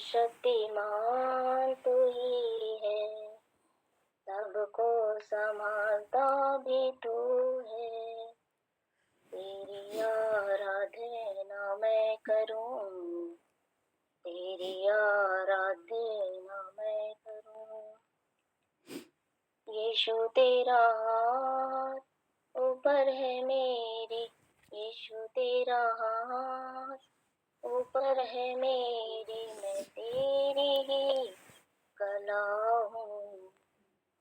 शक्तिमान तू ही है, सबको संभालता भी तू है। तेरी आराधना मैं करूं, तेरी आराधना मैं करूं। यीशु तेरा हाथ ऊपर है मेरे, यीशु तेरा हाथ ऊपर है मेरे, मैं तेरी ही कला हूँ।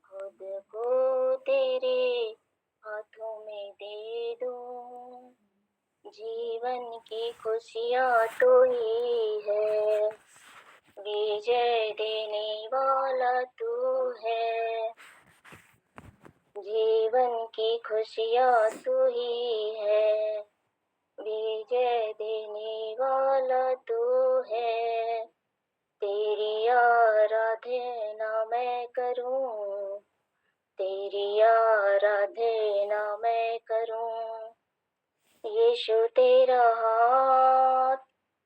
खुद को तेरे हाथों में दे दूं, जीवन की खुशियाँ तू ही है, विजय देने वाला तू है। जीवन की खुशियाँ तू ही है, विजय देने वाला तू है। तेरी आराधना मैं करूं, तेरी आराधना मैं करूं। यीशु तेरा हाथ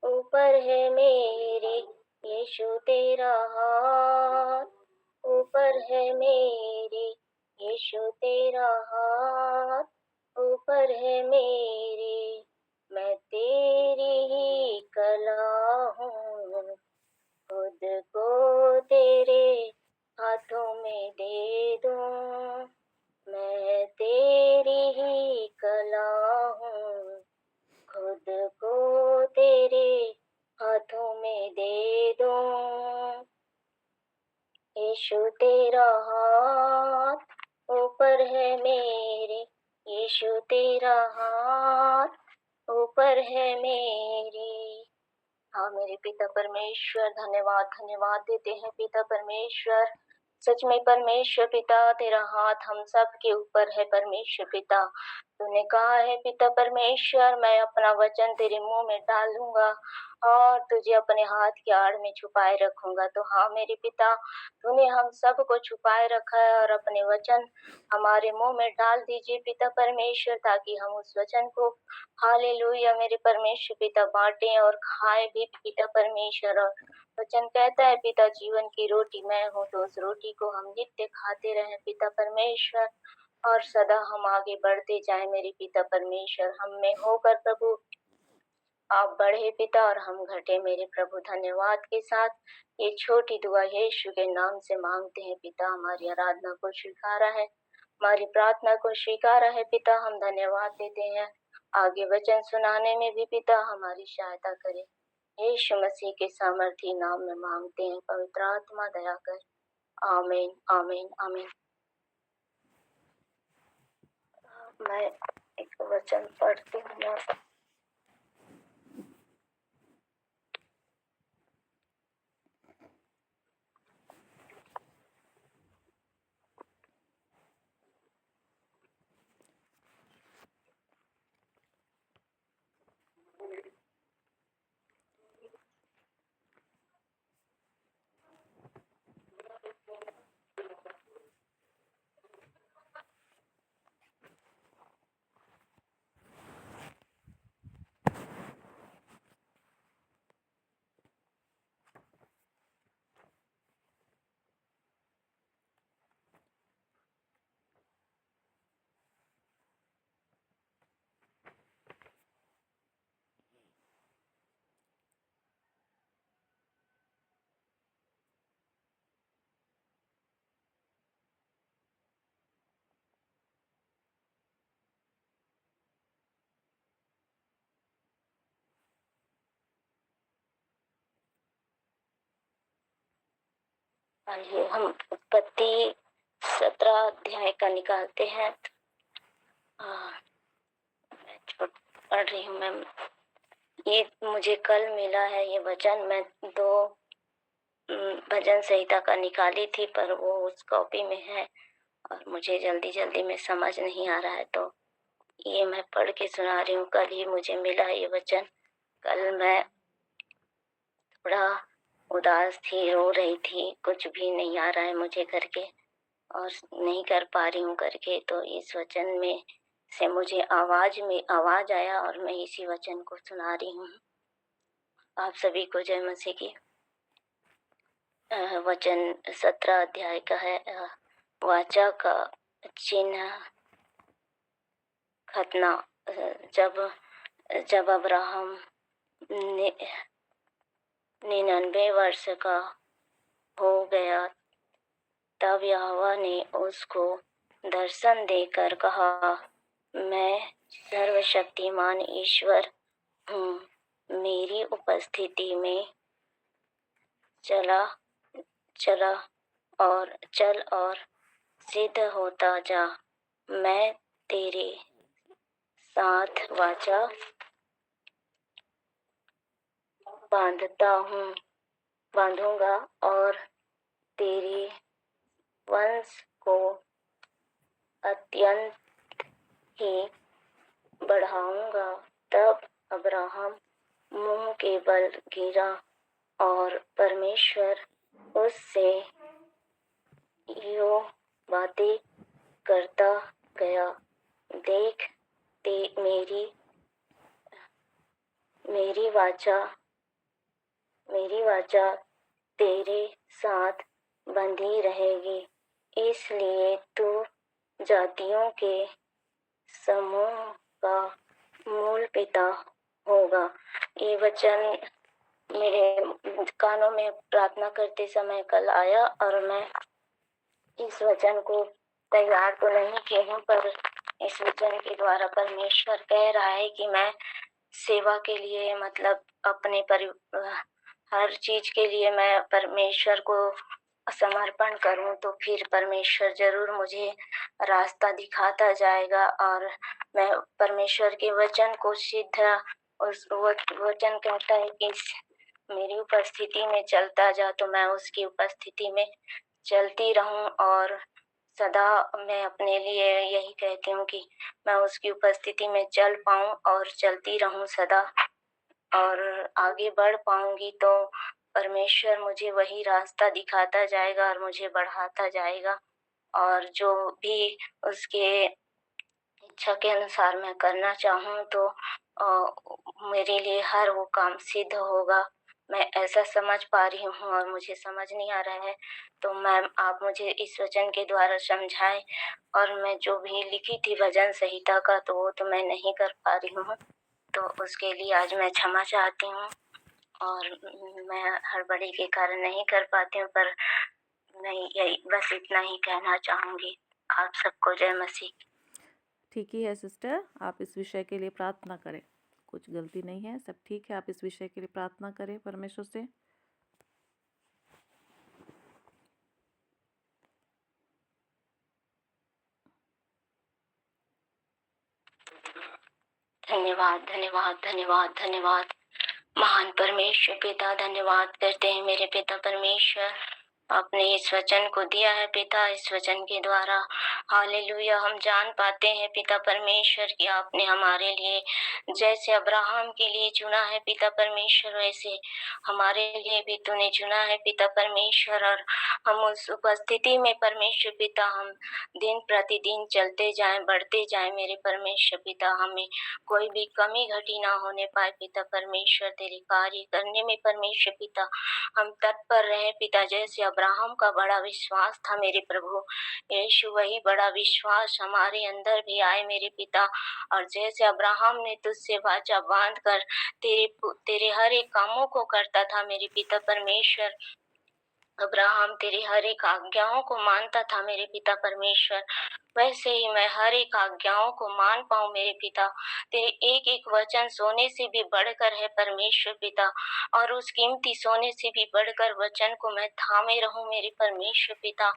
ऊपर है मेरे, यीशु तेरा हाथ ऊपर है मेरे, यीशु तेरा हाथ ऊपर है मेरे, मैं तेरी ही कला हूँ। खुद को तेरे हाथों में दे दूं, मैं तेरी ही कला हूँ। खुद को तेरे हाथों में दे दूं। यीशु तेरा हाथ ऊपर है मेरे, यीशु तेरा हाथ ऊपर है मेरे। हाँ मेरे पिता परमेश्वर, धन्यवाद धन्यवाद देते हैं पिता परमेश्वर। सच में परमेश्वर पिता तेरा हाथ हम सब के ऊपर है परमेश्वर पिता। तूने कहा है पिता परमेश्वर, मैं अपना वचन तेरे मुंह में डालूंगा और तुझे अपने हाथ की आड़ में छुपाए रखूंगा। तो हाँ मेरे पिता, तूने हम सब को छुपाए रखा है और अपने वचन हमारे मुंह में डाल दीजिए पिता परमेश्वर, ताकि हम उस वचन को हालेलुया मेरे परमेश्वर पिता बांटे और खाए भी पिता परमेश्वर। और वचन कहता है पिता जीवन की रोटी मैं हूँ, तो उस रोटी को हम नित्य खाते रहे पिता परमेश्वर और सदा हम आगे बढ़ते जाए मेरे पिता परमेश्वर। हम में होकर प्रभु आप बढ़े पिता और हम घटे मेरे प्रभु। धन्यवाद के साथ ये छोटी दुआ यीशु के नाम से मांगते हैं पिता। हमारी आराधना को स्वीकारा है, हमारी प्रार्थना को स्वीकारा है पिता। हम धन्यवाद देते हैं, आगे वचन सुनाने में भी पिता हमारी सहायता करें। यीशु मसीह के सामर्थी नाम में मांगते हैं, पवित्र आत्मा दया कर। आमीन आमीन आमीन। मैं एक वचन पढ़ती हूँ। आइए हम उत्पत्ति 17 अध्याय का निकालते हैं। मैं पढ़ रही हूँ मैम। ये मुझे कल मिला है ये वचन। मैं 2 भजन संहिता का निकाली थी, पर वो उस कॉपी में है और मुझे जल्दी जल्दी में समझ नहीं आ रहा है, तो ये मैं पढ़ के सुना रही हूँ। कल ही मुझे मिला ये वचन। कल मैं थोड़ा उदास थी, रो रही थी, कुछ भी नहीं आ रहा है मुझे करके और नहीं कर पा रही हूँ करके, तो इस वचन में से मुझे आवाज आया और मैं इसी वचन को सुना रही हूँ। आप सभी को जय मसीह की। वचन 17 अध्याय का है। वाचा का चिन्ह खतना। जब अब्राहम 99 वर्ष का हो गया, तब यहोवा ने उसको दर्शन देकर कहा, मैं सर्वशक्तिमान ईश्वर हूँ, मेरी उपस्थिति में चल और सिद्ध होता जा। मैं तेरे साथ वाचा बांधूंगा और तेरे वंश को अत्यंत ही बढ़ाऊंगा। तब अब्राहम मुंह के बल गिरा और परमेश्वर उससे यो बातें करता गया, देख मेरी वाचा तेरे साथ बंधी रहेगी, इसलिए तू जातियों के समूह का मूल पिता होगा। ये वचन मेरे कानों में प्रार्थना करते समय कल आया और मैं इस वचन को तैयार तो नहीं किया हूँ, पर इस वचन के द्वारा परमेश्वर कह रहा है कि मैं सेवा के लिए, मतलब अपने हर चीज के लिए मैं परमेश्वर को समर्पण करूं, तो फिर परमेश्वर जरूर मुझे रास्ता दिखाता जाएगा और मैं परमेश्वर के वचन को सिद्ध, उस वचन कहता है कि मेरी उपस्थिति में चलता जा, तो मैं उसकी उपस्थिति में चलती रहूं और सदा मैं अपने लिए यही कहती हूँ कि मैं उसकी उपस्थिति में चल पाऊं और चलती रहूं सदा और आगे बढ़ पाऊंगी, तो परमेश्वर मुझे वही रास्ता दिखाता जाएगा और मुझे बढ़ाता जाएगा और जो भी उसके इच्छा के अनुसार मैं करना चाहूँ तो मेरे लिए हर वो काम सिद्ध होगा। मैं ऐसा समझ पा रही हूँ और मुझे समझ नहीं आ रहा है, तो मैम आप मुझे इस वचन के द्वारा समझाएं। और मैं जो भी लिखी थी भजन संहिता का, तो वो तो मैं नहीं कर पा रही हूँ, तो उसके लिए आज मैं क्षमा चाहती हूँ और मैं हड़बड़ी के कारण नहीं कर पाती हूँ, पर मैं यही बस इतना ही कहना चाहूँगी। आप सबको जय मसीह। ठीक ही है सिस्टर, आप इस विषय के लिए प्रार्थना करें, कुछ गलती नहीं है, सब ठीक है। आप इस विषय के लिए प्रार्थना करें परमेश्वर से। धन्यवाद धन्यवाद धन्यवाद धन्यवाद महान परमेश्वर पिता, धन्यवाद करते हैं मेरे पिता परमेश्वर, आपने इस वचन को दिया है पिता। इस वचन के द्वारा हालेलुया हम जान पाते हैं पिता परमेश्वर कि आपने हमारे लिए जैसे अब्राहम के लिए चुना है पिता परमेश्वर, वैसे हमारे लिए भी तूने चुना है पिता परमेश्वर। और हम उस उपस्थिति में परमेश्वर पिता हम दिन प्रतिदिन चलते जाएं, बढ़ते जाएं मेरे परमेश्वर पिता, हमें कोई भी कमी घटी ना होने पाए पिता परमेश्वर। तेरे कार्य करने में परमेश्वर पिता हम तत्पर रहे पिता, जैसे अब्राहम का बड़ा विश्वास था मेरे प्रभु यीशु, वही बड़ा विश्वास हमारे अंदर भी आए मेरे पिता। और जैसे अब्राहम ने तुझसे वाचा बांध कर तेरे हर एक कामों को करता था मेरे पिता परमेश्वर, अब्राहम तेरी हर एक आज्ञाओं को मानता था मेरे पिता परमेश्वर, वैसे ही मैं हर एक आज्ञाओं को मान पाऊं मेरे पिता। तेरे एक एक वचन सोने से भी बढ़कर है परमेश्वर पिता, और उस कीमती सोने से भी बढ़कर वचन को मैं थामे रहूं मेरे परमेश्वर पिता।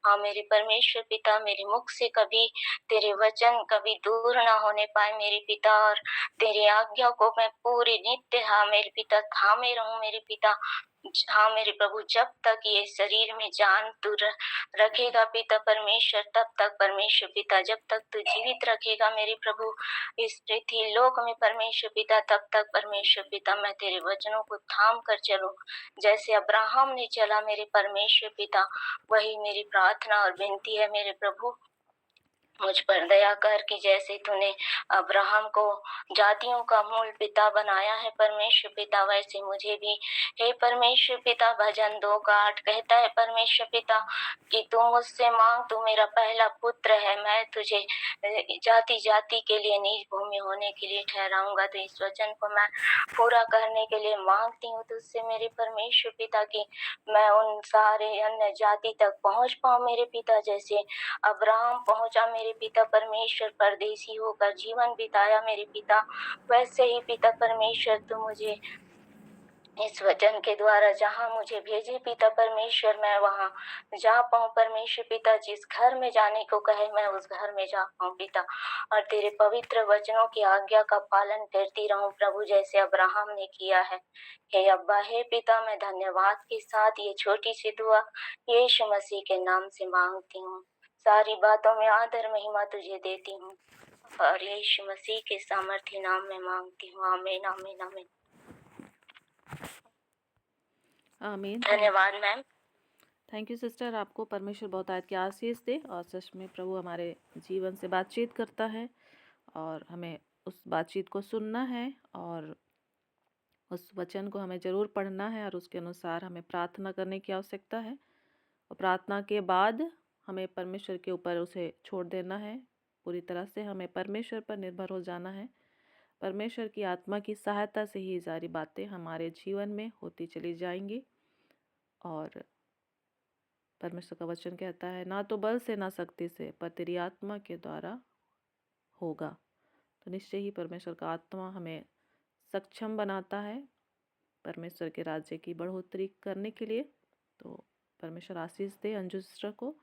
हाँ मेरे परमेश्वर पिता, मेरे मुख से कभी तेरे वचन कभी दूर ना होने पाए मेरे पिता, और तेरी आज्ञा को मैं पूरी नित्य हाँ मेरे पिता थामे रहूं मेरे पिता। हाँ मेरे प्रभु, जब तक ये शरीर में जान तू रखेगा पिता परमेश्वर, तब तक परमेश्वर पिता, जब तक तू जीवित रखेगा मेरे प्रभु इस पृथ्वी लोक में परमेश्वर पिता, तब तक परमेश्वर पिता मैं तेरे वचनों को थाम कर चलूं, जैसे अब्राहम ने चला मेरे परमेश्वर पिता। वही मेरी प्रार्थना और विनती है मेरे प्रभु। मुझ पर दया कर कि जैसे तूने अब्राहम को जातियों का मूल पिता बनाया है परमेश्वर पिता, वैसे मुझे भी हे परमेश्वर पिता। भजन 2:8 कहता है परमेश्वर पिता कि तू मुझसे मांग, तू मेरा पहला पुत्र है, मैं तुझे जाति जाति के लिए निज भूमि होने के लिए ठहराऊंगा। तो इस वचन को मैं पूरा करने के लिए मांगती हूँ तुझसे मेरे परमेश्वर पिता की मैं उन सारे अन्य जाति तक पहुँच पाऊँ मेरे पिता, जैसे अब्राहम पहुंचा मेरे पिता परमेश्वर, परदेसी होकर जीवन बिताया मेरे पिता, वैसे ही पिता परमेश्वर तू मुझे इस वचन के द्वारा जहाँ मुझे भेजे पिता परमेश्वर, मैं वहाँ जा पाऊँ परमेश्वर पिता। जिस घर में जाने को कहे मैं उस घर में जा पाऊँ पिता, और तेरे पवित्र वचनों की आज्ञा का पालन करती रहूं प्रभु, जैसे अब्राहम ने किया है। हे अब्बा, हे पिता, मैं धन्यवाद के साथ ये छोटी सी दुआ यीशु मसीह के नाम से मांगती हूँ। सारी बातों में आदर महिमा तुझे देती हूँ और यीशु मसीह के सामर्थ्य नाम में मांगती हूँ। आमीन आमीन आमीन। आमीन। धन्यवाद मैम। Thank you sister. आपको परमेश्वर बहुत आयत की आशीष दे। और सच में प्रभु हमारे जीवन से बातचीत करता है और हमें उस बातचीत को सुनना है और उस वचन को हमें ज़रूर पढ़ना है और उसके अनुसार हमें प्रार्थना करने की आवश्यकता है। और प्रार्थना के बाद हमें परमेश्वर के ऊपर उसे छोड़ देना है। पूरी तरह से हमें परमेश्वर पर निर्भर हो जाना है। परमेश्वर की आत्मा की सहायता से ही सारी बातें हमारे जीवन में होती चली जाएंगी। और परमेश्वर का वचन कहता है, ना तो बल से ना शक्ति से, पर तेरी आत्मा के द्वारा होगा। तो निश्चय ही परमेश्वर का आत्मा हमें सक्षम बनाता है परमेश्वर के राज्य की बढ़ोतरी करने के लिए। तो परमेश्वर आशीष दे अंजू सिस्टर को।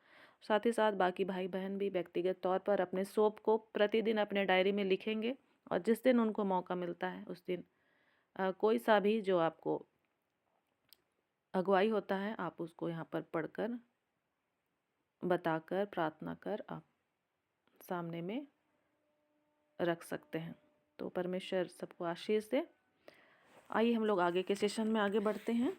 साथ ही साथ बाकी भाई बहन भी व्यक्तिगत तौर पर अपने सोप को प्रतिदिन अपने डायरी में लिखेंगे और जिस दिन उनको मौका मिलता है उस दिन कोई सा भी जो आपको अगुवाई होता है आप उसको यहाँ पर पढ़कर बताकर प्रार्थना कर आप सामने में रख सकते हैं। तो परमेश्वर सबको आशीष दे। आइए हम लोग आगे के सेशन में आगे बढ़ते हैं।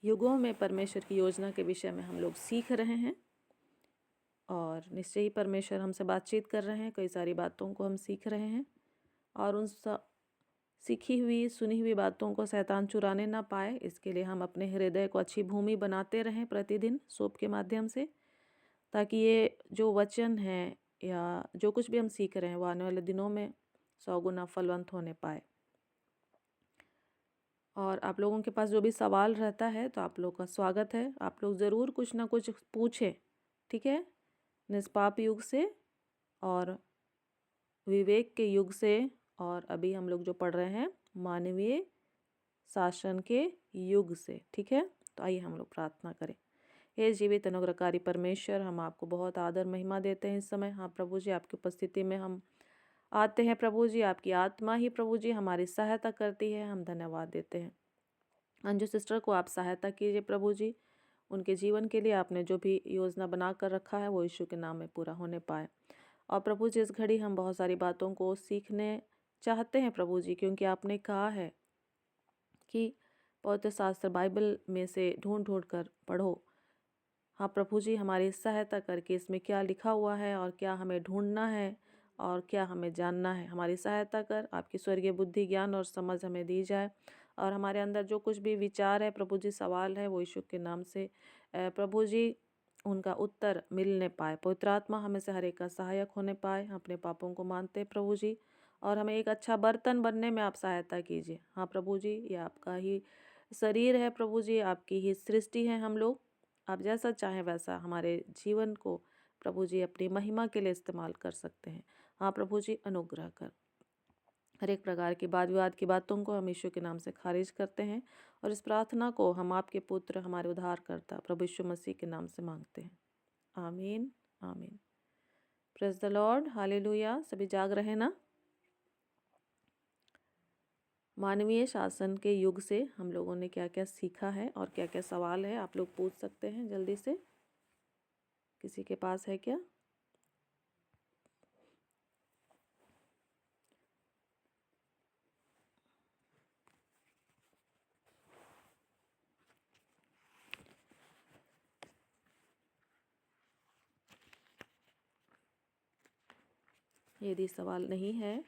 युगों में परमेश्वर की योजना के विषय में हम लोग सीख रहे हैं और निश्चय ही परमेश्वर हमसे बातचीत कर रहे हैं। कई सारी बातों को हम सीख रहे हैं और उन सीखी हुई सुनी हुई बातों को शैतान चुराने ना पाए, इसके लिए हम अपने हृदय को अच्छी भूमि बनाते रहें प्रतिदिन सोप के माध्यम से, ताकि ये जो वचन है या जो कुछ भी हम सीख रहे हैं वो आने वाले दिनों में 100 गुना फलवंत होने पाए। और आप लोगों के पास जो भी सवाल रहता है तो आप लोग का स्वागत है। आप लोग ज़रूर कुछ ना कुछ पूछें, ठीक है। निष्पाप युग से और विवेक के युग से, और अभी हम लोग जो पढ़ रहे हैं मानवीय शासन के युग से, ठीक है। तो आइए हम लोग प्रार्थना करें। हे जीवित अनुग्रहकारी परमेश्वर, हम आपको बहुत आदर महिमा देते हैं इस समय। हाँ प्रभु जी, आपकी उपस्थिति में हम आते हैं प्रभु जी। आपकी आत्मा ही प्रभु जी हमारी सहायता करती है, हम धन्यवाद देते हैं। अंजू सिस्टर को आप सहायता कीजिए प्रभु जी। उनके जीवन के लिए आपने जो भी योजना बना कर रखा है वो यीशु के नाम में पूरा होने पाए। और प्रभु जी, इस घड़ी हम बहुत सारी बातों को सीखने चाहते हैं प्रभु जी, क्योंकि आपने कहा है कि पवित्र शास्त्र बाइबल में से ढूंढ ढूंढ कर पढ़ो। हाँ प्रभु जी, हमारी सहायता करके इसमें क्या लिखा हुआ है और क्या हमें ढूंढना है और क्या हमें जानना है, हमारी सहायता कर। आपकी स्वर्गीय बुद्धि ज्ञान और समझ हमें दी जाए और हमारे अंदर जो कुछ भी विचार है प्रभु जी, सवाल है, वो यीशु के नाम से प्रभु जी उनका उत्तर मिलने पाए। पवित्र आत्मा हमें से हर एक का सहायक होने पाए। हम अपने पापों को मानते प्रभु जी और हमें एक अच्छा बर्तन बनने में आप सहायता कीजिए। हाँ प्रभु जी, ये आपका ही शरीर है प्रभु जी, आपकी ही सृष्टि है। हम लोग आप जैसा चाहें वैसा हमारे जीवन को प्रभु जी अपनी महिमा के लिए इस्तेमाल कर सकते हैं। हाँ प्रभु जी, अनुग्रह कर। हर एक प्रकार की वाद विवाद की बातों को हम यीशु के नाम से खारिज करते हैं और इस प्रार्थना को हम आपके पुत्र हमारे उद्धारकर्ता प्रभु यीशु मसीह के नाम से मांगते हैं। आमीन आमीन। Praise the Lord, hallelujah. सभी जाग रहे ना। मानवीय शासन के युग से हम लोगों ने क्या क्या सीखा है और क्या क्या सवाल है आप लोग पूछ सकते हैं जल्दी से। किसी के पास है क्या? यदि सवाल नहीं है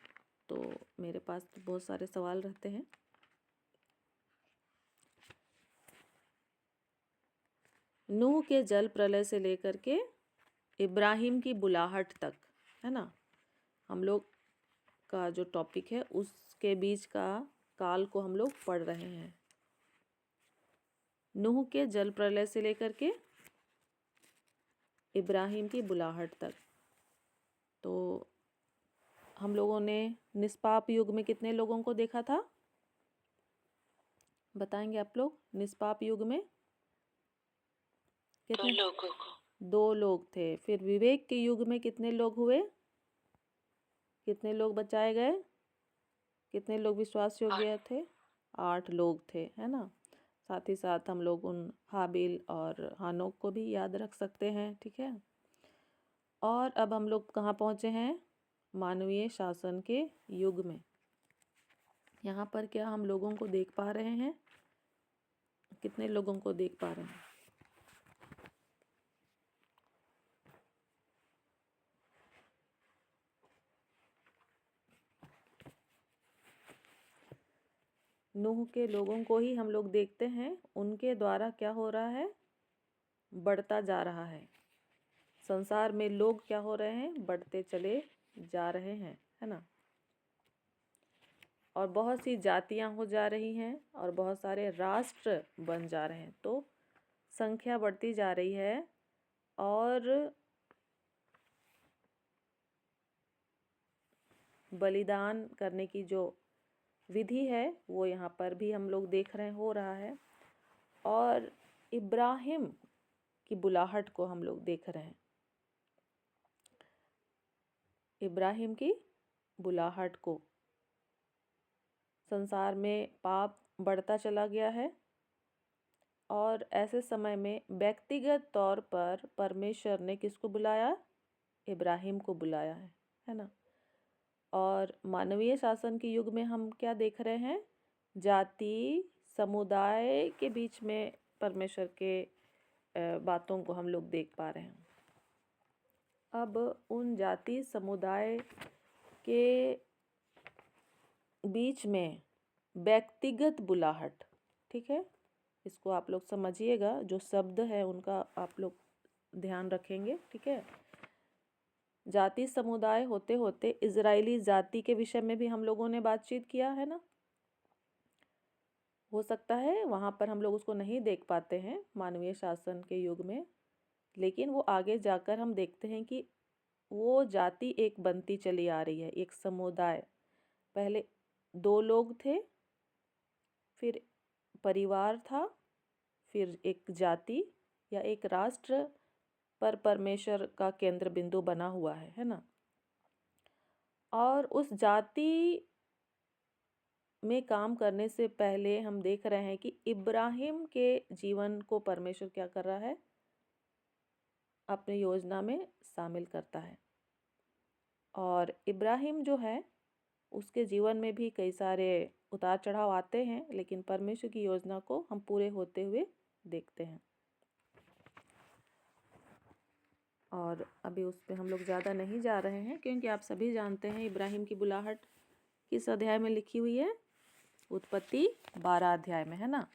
तो मेरे पास तो बहुत सारे सवाल रहते हैं। नूह के जल प्रलय से लेकर के इब्राहिम की बुलाहट तक, है ना, हम लोग का जो टॉपिक है उसके बीच का काल को हम लोग पढ़ रहे हैं। नूह के जल प्रलय से लेकर के इब्राहिम की बुलाहट तक। तो हम लोगों ने निष्पाप युग में कितने लोगों को देखा था? बताएंगे आप लोग? निष्पाप युग में कितने? 2 लोगों को। 2 लोग थे। फिर विवेक के युग में कितने लोग हुए? कितने लोग बचाए गए? कितने लोग विश्वास योग्य थे? 8 लोग थे, है ना। साथ ही साथ हम लोग उन हाबिल और हानोक को भी याद रख सकते हैं, ठीक है। और अब हम लोग कहाँ पहुँचे हैं? मानवीय शासन के युग में। यहाँ पर क्या हम लोगों को देख पा रहे हैं? कितने लोगों को देख पा रहे हैं? नूह के लोगों को ही हम लोग देखते हैं। उनके द्वारा क्या हो रहा है? बढ़ता जा रहा है। संसार में लोग क्या हो रहे हैं? बढ़ते चले जा रहे हैं, है ना। और बहुत सी जातियां हो जा रही हैं और बहुत सारे राष्ट्र बन जा रहे हैं। तो संख्या बढ़ती जा रही है और बलिदान करने की जो विधि है वो यहाँ पर भी हम लोग देख रहे हैं हो रहा है। और इब्राहिम की बुलाहट को हम लोग देख रहे हैं। इब्राहिम की बुलाहट को। संसार में पाप बढ़ता चला गया है और ऐसे समय में व्यक्तिगत तौर पर परमेश्वर ने किसको बुलाया? इब्राहिम को बुलाया है ना। और मानवीय शासन के युग में हम क्या देख रहे हैं? जाति समुदाय के बीच में परमेश्वर के बातों को हम लोग देख पा रहे हैं। अब उन जाति समुदाय के बीच में व्यक्तिगत बुलाहट, ठीक है, इसको आप लोग समझिएगा। जो शब्द है उनका आप लोग ध्यान रखेंगे, ठीक है। जाति समुदाय होते होते इजरायली जाति के विषय में भी हम लोगों ने बातचीत किया है ना। हो सकता है वहाँ पर हम लोग उसको नहीं देख पाते हैं मानवीय शासन के युग में, लेकिन वो आगे जाकर हम देखते हैं कि वो जाति एक बनती चली आ रही है, एक समुदाय। पहले 2 लोग थे, फिर परिवार था, फिर एक जाति या एक राष्ट्र पर परमेश्वर का केंद्र बिंदु बना हुआ है ना। और उस जाति में काम करने से पहले हम देख रहे हैं कि इब्राहिम के जीवन को परमेश्वर क्या कर रहा है? अपनी योजना में शामिल करता है। और इब्राहिम जो है उसके जीवन में भी कई सारे उतार चढ़ाव आते हैं, लेकिन परमेश्वर की योजना को हम पूरे होते हुए देखते हैं। और अभी उस पर हम लोग ज़्यादा नहीं जा रहे हैं क्योंकि आप सभी जानते हैं इब्राहिम की बुलाहट किस अध्याय में लिखी हुई है? उत्पत्ति 12 अध्याय में, है ना।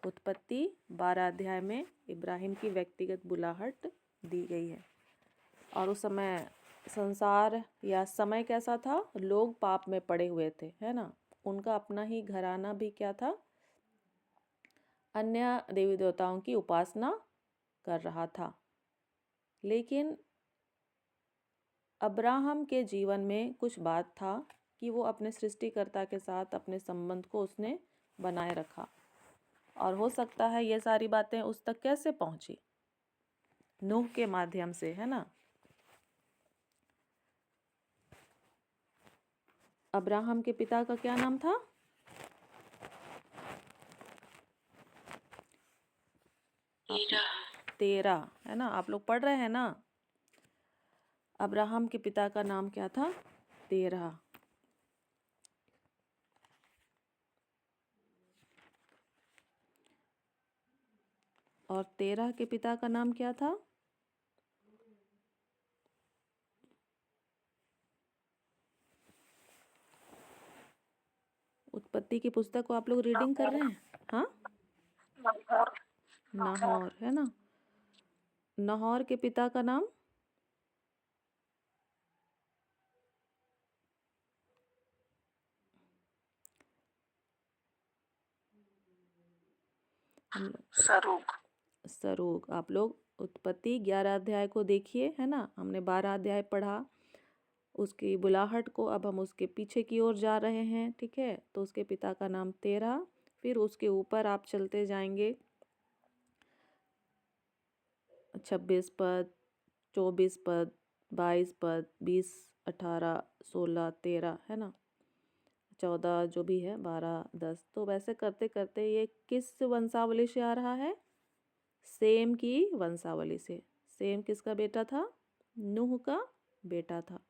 उत्पत्ति 12 अध्याय में इब्राहिम की व्यक्तिगत बुलाहट दी गई है। और उस समय संसार या समय कैसा था? लोग पाप में पड़े हुए थे, है ना। उनका अपना ही घराना भी क्या था? अन्य देवी देवताओं की उपासना कर रहा था। लेकिन अब्राहम के जीवन में कुछ बात था कि वो अपने सृष्टिकर्ता के साथ अपने संबंध को उसने बनाए रखा। और हो सकता है ये सारी बातें उस तक कैसे पहुंची? नूह के माध्यम से, है ना। अब्राहम के पिता का क्या नाम था? तेरह, है ना। आप लोग पढ़ रहे हैं ना। अब्राहम के पिता का नाम क्या था? तेरह। और तेरह के पिता का नाम क्या था? उत्पत्ति की पुस्तक को आप लोग रीडिंग कर रहे हैं? हाँ, नाहोर। नाहोर है ना। नाहोर के पिता का नाम? हम लोग सरूग। आप लोग उत्पत्ति 11 अध्याय को देखिए, है ना। हमने 12 अध्याय पढ़ा, उसकी बुलाहट को, अब हम उसके पीछे की ओर जा रहे हैं, ठीक है। तो उसके पिता का नाम तेरह, फिर उसके ऊपर आप चलते जाएंगे 26 पद, 24 पद, 22 पद, 20, 18, 16, 13, है ना, 14 जो भी है, 12, 10। तो वैसे करते करते ये किस वंशावली से आ रहा है? सेम की वंशावली से। सेम किसका बेटा था? नूह का बेटा था।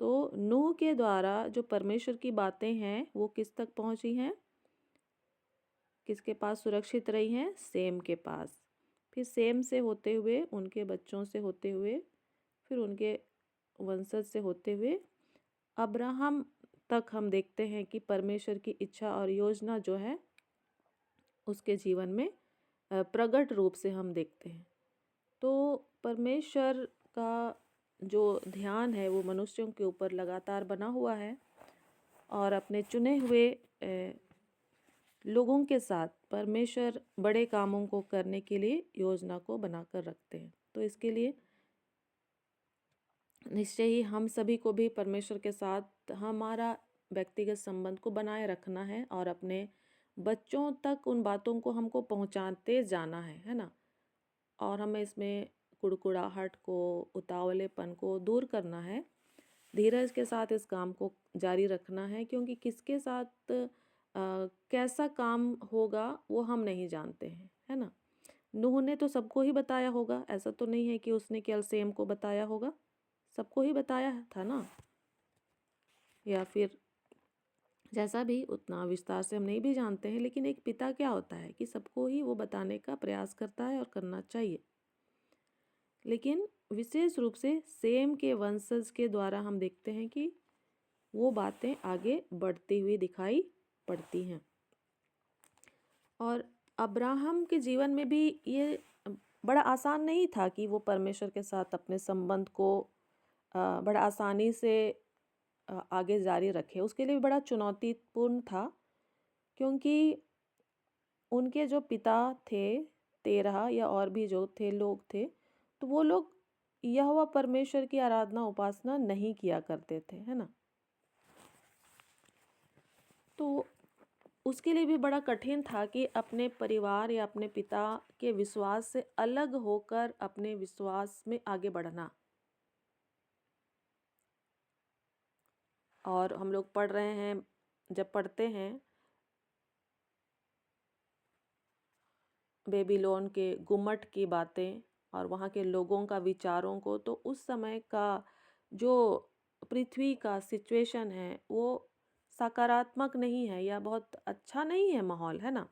तो नूह के द्वारा जो परमेश्वर की बातें हैं वो किस तक पहुंची हैं? किसके पास सुरक्षित रही हैं? सेम के पास। फिर सेम से होते हुए, उनके बच्चों से होते हुए, फिर उनके वंशज से होते हुए अब्राहम तक हम देखते हैं कि परमेश्वर की इच्छा और योजना जो है उसके जीवन में प्रकट रूप से हम देखते हैं। तो परमेश्वर का जो ध्यान है वो मनुष्यों के ऊपर लगातार बना हुआ है और अपने चुने हुए लोगों के साथ परमेश्वर बड़े कामों को करने के लिए योजना को बनाकर रखते हैं। तो इसके लिए निश्चय ही हम सभी को भी परमेश्वर के साथ हमारा व्यक्तिगत संबंध को बनाए रखना है और अपने बच्चों तक उन बातों को हमको पहुंचाते जाना है ना। और हमें इसमें कुड़कुड़ाहट को, उतावलेपन को दूर करना है, धीरज के साथ इस काम को जारी रखना है, क्योंकि किसके साथ कैसा काम होगा वो हम नहीं जानते हैं, है ना। नूह ने तो सबको ही बताया होगा, ऐसा तो नहीं है कि उसने केवल सेम को बताया होगा, सबको ही बताया था ना। या फिर जैसा भी, उतना विस्तार से हम नहीं भी जानते हैं, लेकिन एक पिता क्या होता है कि सबको ही वो बताने का प्रयास करता है और करना चाहिए। लेकिन विशेष रूप से सेम के वंशज के द्वारा हम देखते हैं कि वो बातें आगे बढ़ती हुई दिखाई पड़ती हैं। और अब्राहम के जीवन में भी ये बड़ा आसान नहीं था कि वो परमेश्वर के साथ अपने संबंध को बड़ा आसानी से आगे जारी रखे। उसके लिए भी बड़ा चुनौतीपूर्ण था, क्योंकि उनके जो पिता थे 13 या और भी जो थे लोग थे, तो वो लोग यहोवा परमेश्वर की आराधना उपासना नहीं किया करते थे, है ना। तो उसके लिए भी बड़ा कठिन था कि अपने परिवार या अपने पिता के विश्वास से अलग होकर अपने विश्वास में आगे बढ़ना। और हम लोग पढ़ रहे हैं, जब पढ़ते हैं बेबीलोन के गुम्मट की बातें और वहाँ के लोगों का विचारों को, तो उस समय का जो पृथ्वी का सिचुएशन है वो सकारात्मक नहीं है या बहुत अच्छा नहीं है माहौल, है ना।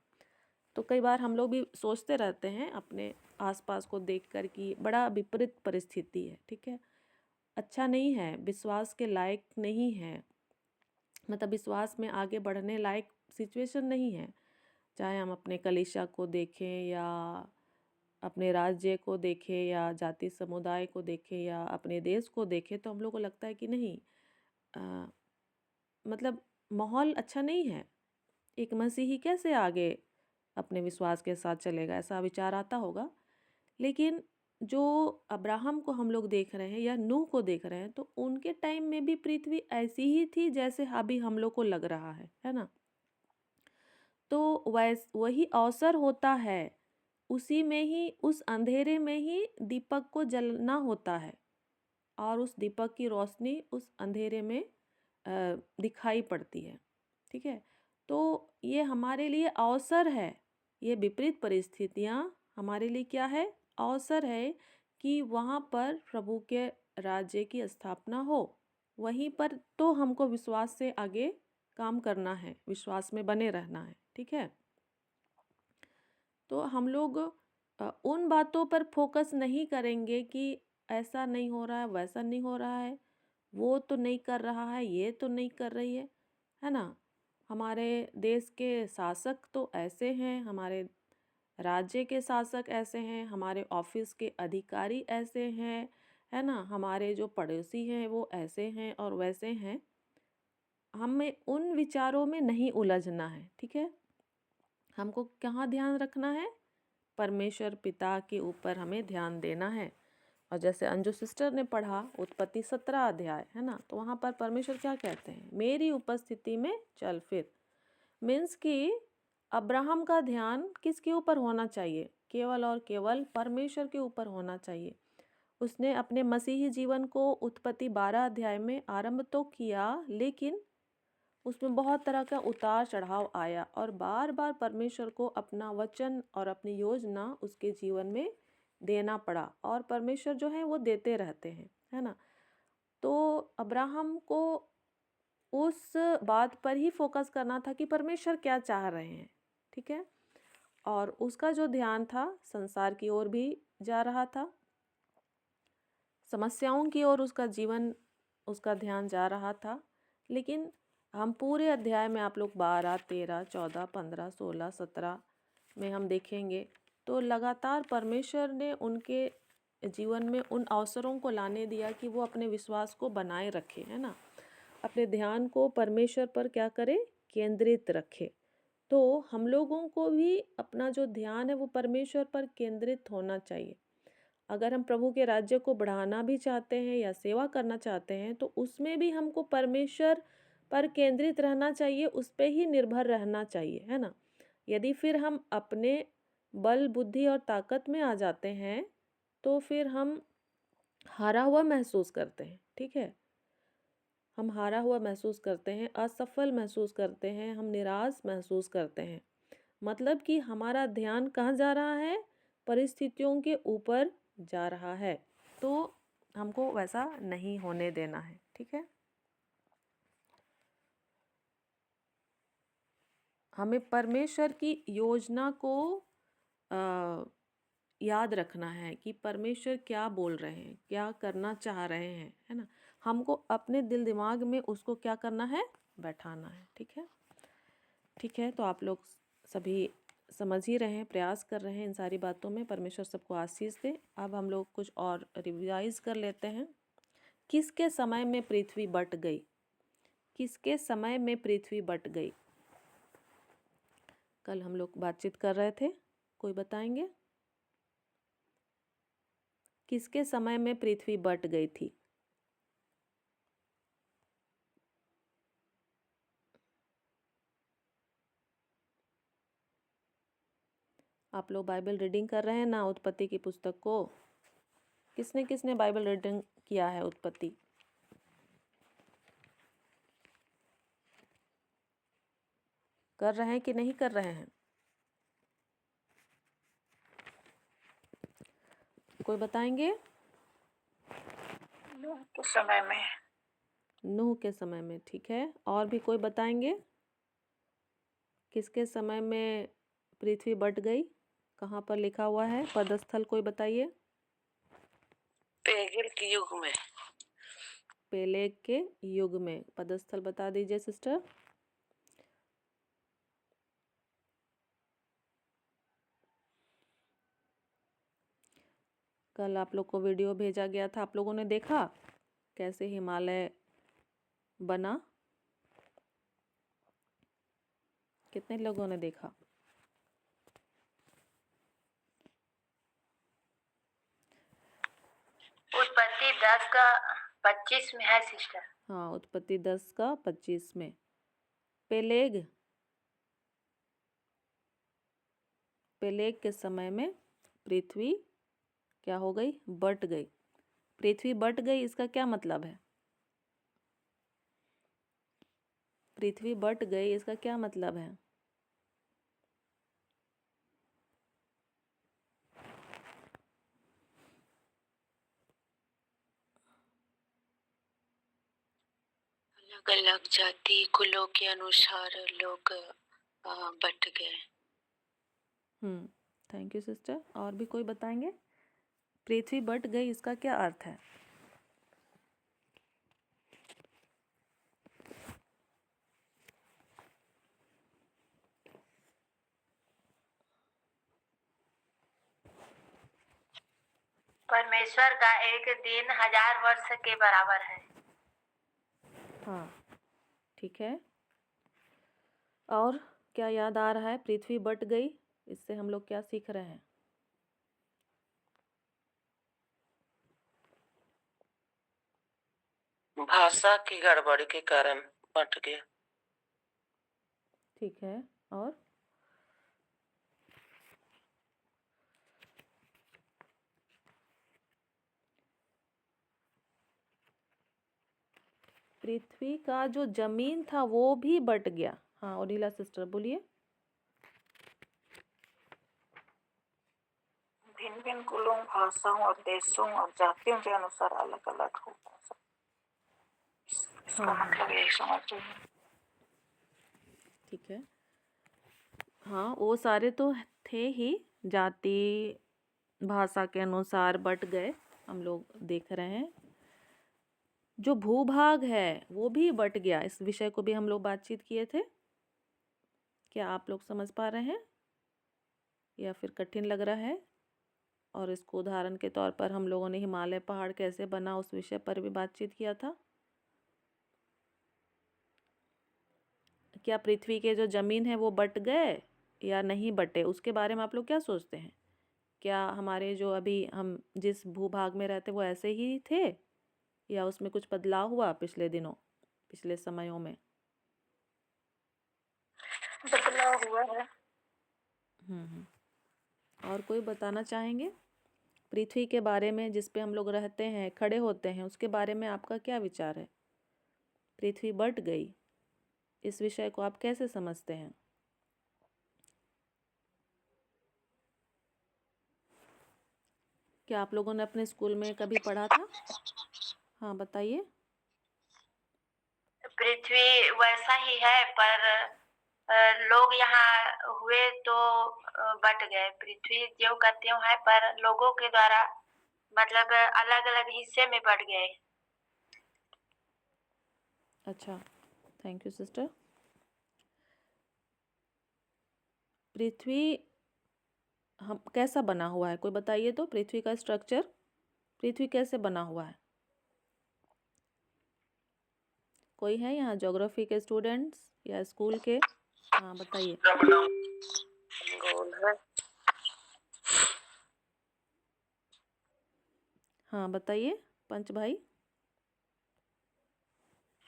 तो कई बार हम लोग भी सोचते रहते हैं अपने आसपास को देखकर कि बड़ा विपरीत परिस्थिति है, ठीक है, अच्छा नहीं है, विश्वास के लायक नहीं है, मतलब विश्वास में आगे बढ़ने लायक सिचुएशन नहीं है। चाहे हम अपने कलीसिया को देखें या अपने राज्य को देखें या जाति समुदाय को देखें या अपने देश को देखें, तो हम लोग को लगता है कि नहीं, मतलब माहौल अच्छा नहीं है, एक मसीही कैसे आगे अपने विश्वास के साथ चलेगा, ऐसा विचार आता होगा। लेकिन जो अब्राहम को हम लोग देख रहे हैं या नूह को देख रहे हैं, तो उनके टाइम में भी पृथ्वी ऐसी ही थी जैसे अभी हम लोग को लग रहा है ना। तो वही अवसर होता है, उसी में ही, उस अंधेरे में ही दीपक को जलना होता है और उस दीपक की रोशनी उस अंधेरे में दिखाई पड़ती है, ठीक है। तो ये हमारे लिए अवसर है, ये विपरीत परिस्थितियाँ हमारे लिए क्या है? अवसर है कि वहाँ पर प्रभु के राज्य की स्थापना हो। वहीं पर तो हमको विश्वास से आगे काम करना है, विश्वास में बने रहना है, ठीक है। तो हम लोग उन बातों पर फोकस नहीं करेंगे कि ऐसा नहीं हो रहा है, वैसा नहीं हो रहा है, वो तो नहीं कर रहा है, ये तो नहीं कर रही है ना। हमारे देश के शासक तो ऐसे हैं, हमारे राज्य के शासक ऐसे हैं, हमारे ऑफिस के अधिकारी ऐसे हैं, है ना, हमारे जो पड़ोसी हैं वो ऐसे हैं और वैसे हैं। हमें उन विचारों में नहीं उलझना है, ठीक है। हमको कहाँ ध्यान रखना है? परमेश्वर पिता के ऊपर हमें ध्यान देना है। और जैसे अंजू सिस्टर ने पढ़ा उत्पत्ति 17 अध्याय, है ना, तो वहाँ पर परमेश्वर क्या कहते हैं? मेरी उपस्थिति में चल फिर। मीन्स कि अब्राहम का ध्यान किसके ऊपर होना चाहिए? केवल और केवल परमेश्वर के ऊपर होना चाहिए। उसने अपने मसीही जीवन को उत्पत्ति 12 अध्याय में आरंभ तो किया, लेकिन उसमें बहुत तरह का उतार चढ़ाव आया और बार बार परमेश्वर को अपना वचन और अपनी योजना उसके जीवन में देना पड़ा, और परमेश्वर जो है वो देते रहते हैं, है ना। तो अब्राहम को उस बात पर ही फोकस करना था कि परमेश्वर क्या चाह रहे हैं, ठीक है। और उसका जो ध्यान था संसार की ओर भी जा रहा था, समस्याओं की ओर उसका जीवन, उसका ध्यान जा रहा था। लेकिन हम पूरे अध्याय में आप लोग 12, 13, 14, 15, 16, 17 में हम देखेंगे तो लगातार परमेश्वर ने उनके जीवन में उन अवसरों को लाने दिया कि वो अपने विश्वास को बनाए रखे, है ना, अपने ध्यान को परमेश्वर पर क्या करे? केंद्रित रखे। तो हम लोगों को भी अपना जो ध्यान है वो परमेश्वर पर केंद्रित होना चाहिए। अगर हम प्रभु के राज्य को बढ़ाना भी चाहते हैं या सेवा करना चाहते हैं तो उसमें भी हमको परमेश्वर पर केंद्रित रहना चाहिए, उस पर ही निर्भर रहना चाहिए, है ना। यदि फिर हम अपने बल बुद्धि और ताकत में आ जाते हैं तो फिर हम हारा हुआ महसूस करते हैं, ठीक है। हम हारा हुआ महसूस करते हैं, असफल महसूस करते हैं, हम निराश महसूस करते हैं। मतलब कि हमारा ध्यान कहाँ जा रहा है? परिस्थितियों के ऊपर जा रहा है। तो हमको वैसा नहीं होने देना है, ठीक है। हमें परमेश्वर की योजना को याद रखना है कि परमेश्वर क्या बोल रहे हैं, क्या करना चाह रहे हैं, है ना। हमको अपने दिल दिमाग में उसको क्या करना है? बैठाना है, ठीक है। ठीक है, तो आप लोग सभी समझ ही रहे हैं, प्रयास कर रहे हैं इन सारी बातों में। परमेश्वर सबको आशीष दे। अब हम लोग कुछ और रिवाइज कर लेते हैं। किसके समय में पृथ्वी बट गई? किसके समय में पृथ्वी बट गई? कल हम लोग बातचीत कर रहे थे, कोई बताएंगे किसके समय में पृथ्वी बट गई थी? आप लोग बाइबल रीडिंग कर रहे हैं ना उत्पत्ति की पुस्तक को? किसने किसने बाइबल रीडिंग किया है उत्पत्ति? कर रहे हैं कि नहीं कर रहे हैं? कोई बताएंगे? नूह के समय में। नूह के समय में, ठीक है। और भी कोई बताएंगे किसके समय में पृथ्वी बट गई? कहाँ पर लिखा हुआ है? पदस्थल कोई बताइए। पेगल के युग में। पेलेग के युग में। पदस्थल बता दीजिए सिस्टर। कल आप लोग को वीडियो भेजा गया था, आप लोगों ने देखा कैसे हिमालय बना? कितने लोगों ने देखा? उत्पत्ति 10 का 25 में है सिस्टर। हाँ, उत्पत्ति 10 का 25 में। पेलेग, पेलेग के समय में पृथ्वी क्या हो गई? बट गई। पृथ्वी बट गई, इसका क्या मतलब है? पृथ्वी बट गई, इसका क्या मतलब है? अलग अलग जाति कुलों के अनुसार लोग बट गए। Thank you sister. और भी कोई बताएंगे? पृथ्वी बट गई, इसका क्या अर्थ है? परमेश्वर का एक दिन 1000 वर्ष के बराबर है। हाँ, ठीक है। और क्या याद आ रहा है? पृथ्वी बट गई, इससे हम लोग क्या सीख रहे हैं? भाषा की गड़बड़ी के कारण बट गया। ठीक है। और पृथ्वी का जो जमीन था वो भी बट गया। हाँ, ओनिला सिस्टर बोलिए। भिन्न भिन्न कुलों, भाषाओं और देशों और जातियों के अनुसार अलग अलग होता है। इसका हाँ, मतलब यही समझ रही हूँ। ठीक है। हाँ, वो सारे तो थे ही, जाति भाषा के अनुसार बट गए, हम लोग देख रहे हैं। जो भूभाग है वो भी बट गया, इस विषय को भी हम लोग बातचीत किए थे। क्या आप लोग समझ पा रहे हैं या फिर कठिन लग रहा है? और इसको उदाहरण के तौर पर हम लोगों ने हिमालय पहाड़ कैसे बना उस विषय पर भी बातचीत किया था। क्या पृथ्वी के जो जमीन है वो बट गए या नहीं बटे, उसके बारे में आप लोग क्या सोचते हैं? क्या हमारे जो अभी हम जिस भूभाग में रहते वो ऐसे ही थे या उसमें कुछ बदलाव हुआ पिछले दिनों, पिछले समयों में? बदलाव हुआ है। और कोई बताना चाहेंगे पृथ्वी के बारे में, जिस पे हम लोग रहते हैं, खड़े होते हैं, उसके बारे में आपका क्या विचार है? पृथ्वी बट गई, इस विषय को आप कैसे समझते हैं? क्या आप लोगों ने अपने स्कूल में कभी पढ़ा था? हाँ, बताइए। पृथ्वी वैसा ही है, पर लोग यहाँ हुए तो बट गए। पृथ्वी ज्यों का त्यों है, पर लोगों के द्वारा मतलब अलग अलग हिस्से में बट गए। अच्छा, थैंक यू सिस्टर। पृथ्वी हम कैसा बना हुआ है, कोई बताइए तो। पृथ्वी का स्ट्रक्चर, पृथ्वी कैसे बना हुआ है? कोई है यहाँ ज्योग्राफी के स्टूडेंट्स या स्कूल के? हाँ, बताइए। गोल है। हाँ, बताइए पंच भाई।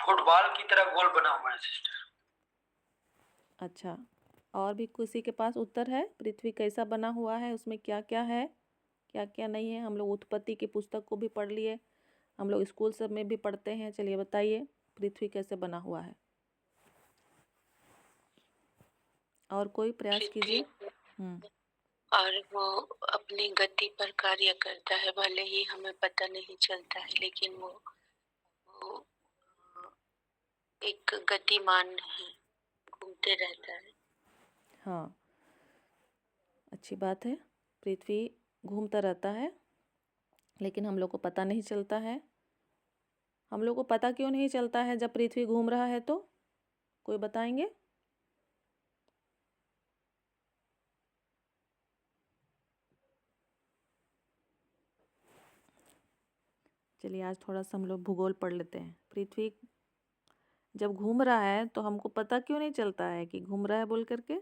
फुटबॉल की तरह गोल बना हुआ है सिस्टर। अच्छा, और भी किसी के पास उत्तर है? पृथ्वी कैसा बना हुआ है, उसमें क्या क्या है, क्या क्या नहीं है? हम लोग उत्पत्ति की पुस्तक को भी पढ़ लिए, हम लोग स्कूल सब में भी पढ़ते हैं। चलिए बताइए पृथ्वी कैसे बना हुआ है। और कोई प्रयास कीजिए। और वो अपनी गति पर कार्य करता है, भले ही हमें पता नहीं चलता है, लेकिन वो एक गतिमान है, घूमते रहता है। हाँ, अच्छी बात है। पृथ्वी घूमता रहता है, लेकिन हम लोग को पता नहीं चलता है। हम लोग को पता क्यों नहीं चलता है जब पृथ्वी घूम रहा है? तो कोई बताएंगे? चलिए आज थोड़ा सा हम लोग भूगोल पढ़ लेते हैं। पृथ्वी जब घूम रहा है तो हमको पता क्यों नहीं चलता है कि घूम रहा है बोल करके?